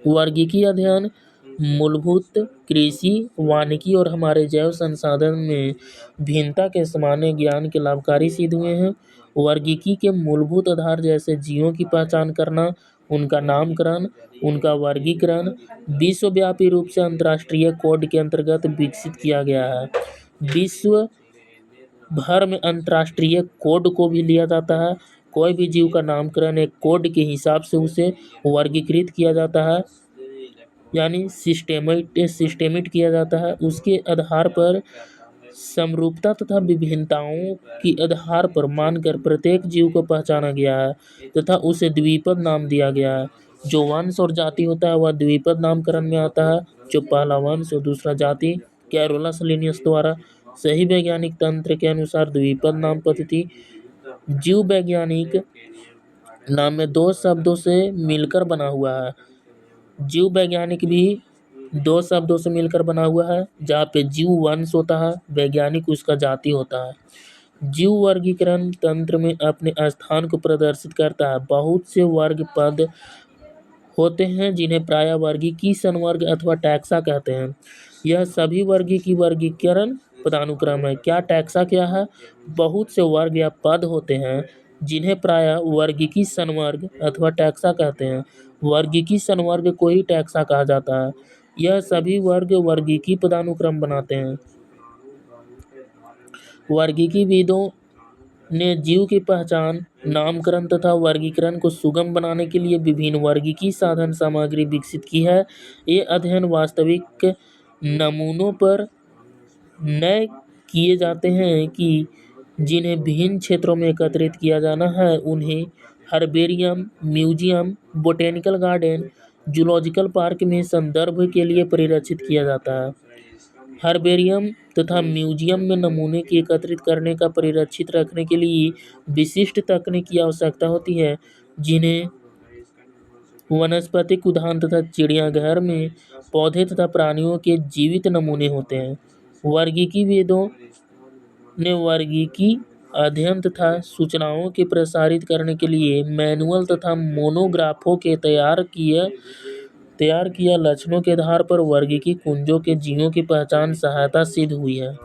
Speaker 1: वर्गीकी अध्ययन मूलभूत कृषि, वानिकी और हमारे जैव संसाधन में भिन्नता के सामान्य ज्ञान के लाभकारी सिद्ध हुए हैं। वर्गीकी के मूलभूत आधार जैसे जीवों की पहचान करना, उनका नामकरण, उनका वर्गीकरण विश्वव्यापी रूप से अंतर्राष्ट्रीय कोड के अंतर्गत विकसित किया गया है। विश्व भर में अंतर्राष्ट्रीय कोड को भी लिया जाता है। कोई भी जीव का नामकरण एक कोड के हिसाब से उसे वर्गीकृत किया जाता है यानी सिस्टेमेट किया जाता है। उसके आधार पर समरूपता तथा विभिन्नताओं की आधार पर मानकर प्रत्येक जीव को पहचाना गया है तथा उसे द्विपद नाम दिया गया है। जो वंश और जाति होता है वह द्विपद नामकरण में आता है, जो पहला वंश और दूसरा जाति। कैरोलस लिनियस द्वारा सही वैज्ञानिक तंत्र के अनुसार द्विपद नाम पद्धति जीव वैज्ञानिक नाम में दो शब्दों से मिलकर बना हुआ है। जीव वैज्ञानिक भी दो शब्दों से मिलकर बना हुआ है, जहाँ पे जीव वंश होता है, वैज्ञानिक उसका जाति होता है। जीव वर्गीकरण तंत्र में अपने स्थान को प्रदर्शित करता है। बहुत से वर्ग पद होते हैं जिन्हें प्रायः वर्गीकी संवर्ग अथवा टैक्सा कहते हैं। यह सभी वर्गीकी वर्गीकरण पदानुक्रम है। क्या टैक्सा क्या है? बहुत से वर्ग या पद होते हैं जिन्हें प्रायः वर्गीकी संवर्ग अथवा टैक्सा कहते हैं। वर्गीकी संवर्ग को ही टैक्सा कहा जाता है। यह सभी वर्ग वर्गीकी पदानुक्रम बनाते हैं। वर्गीकी विदों ने जीव की पहचान, नामकरण तथा वर्गीकरण को सुगम बनाने के लिए विभिन्न वर्गीकी साधन सामग्री विकसित की है। ये अध्ययन वास्तविक नमूनों पर नए किए जाते हैं कि जिन्हें विभिन्न क्षेत्रों में एकत्रित किया जाना है। उन्हें herbarium, museum, botanical garden, zoological park में संदर्भ के लिए परिरक्षित किया जाता है। हर्बेरियम तथा म्यूजियम में नमूने की एकत्रित करने का परिरक्षित रखने के लिए विशिष्ट तकनीक की आवश्यकता होती है, जिन्हें वनस्पतिक उद्यान तथा चिड़ियाघर में पौधे तथा प्राणियों के जीवित नमूने होते हैं। वर्गीकी वेदों ने वर्गीकी अध्ययन तथा सूचनाओं के प्रसारित करने के लिए मैनुअल तथा मोनोग्राफों के तैयार किया लक्षणों के आधार पर वर्गीकी कुंजों के जीवों की पहचान सहायता सिद्ध हुई है।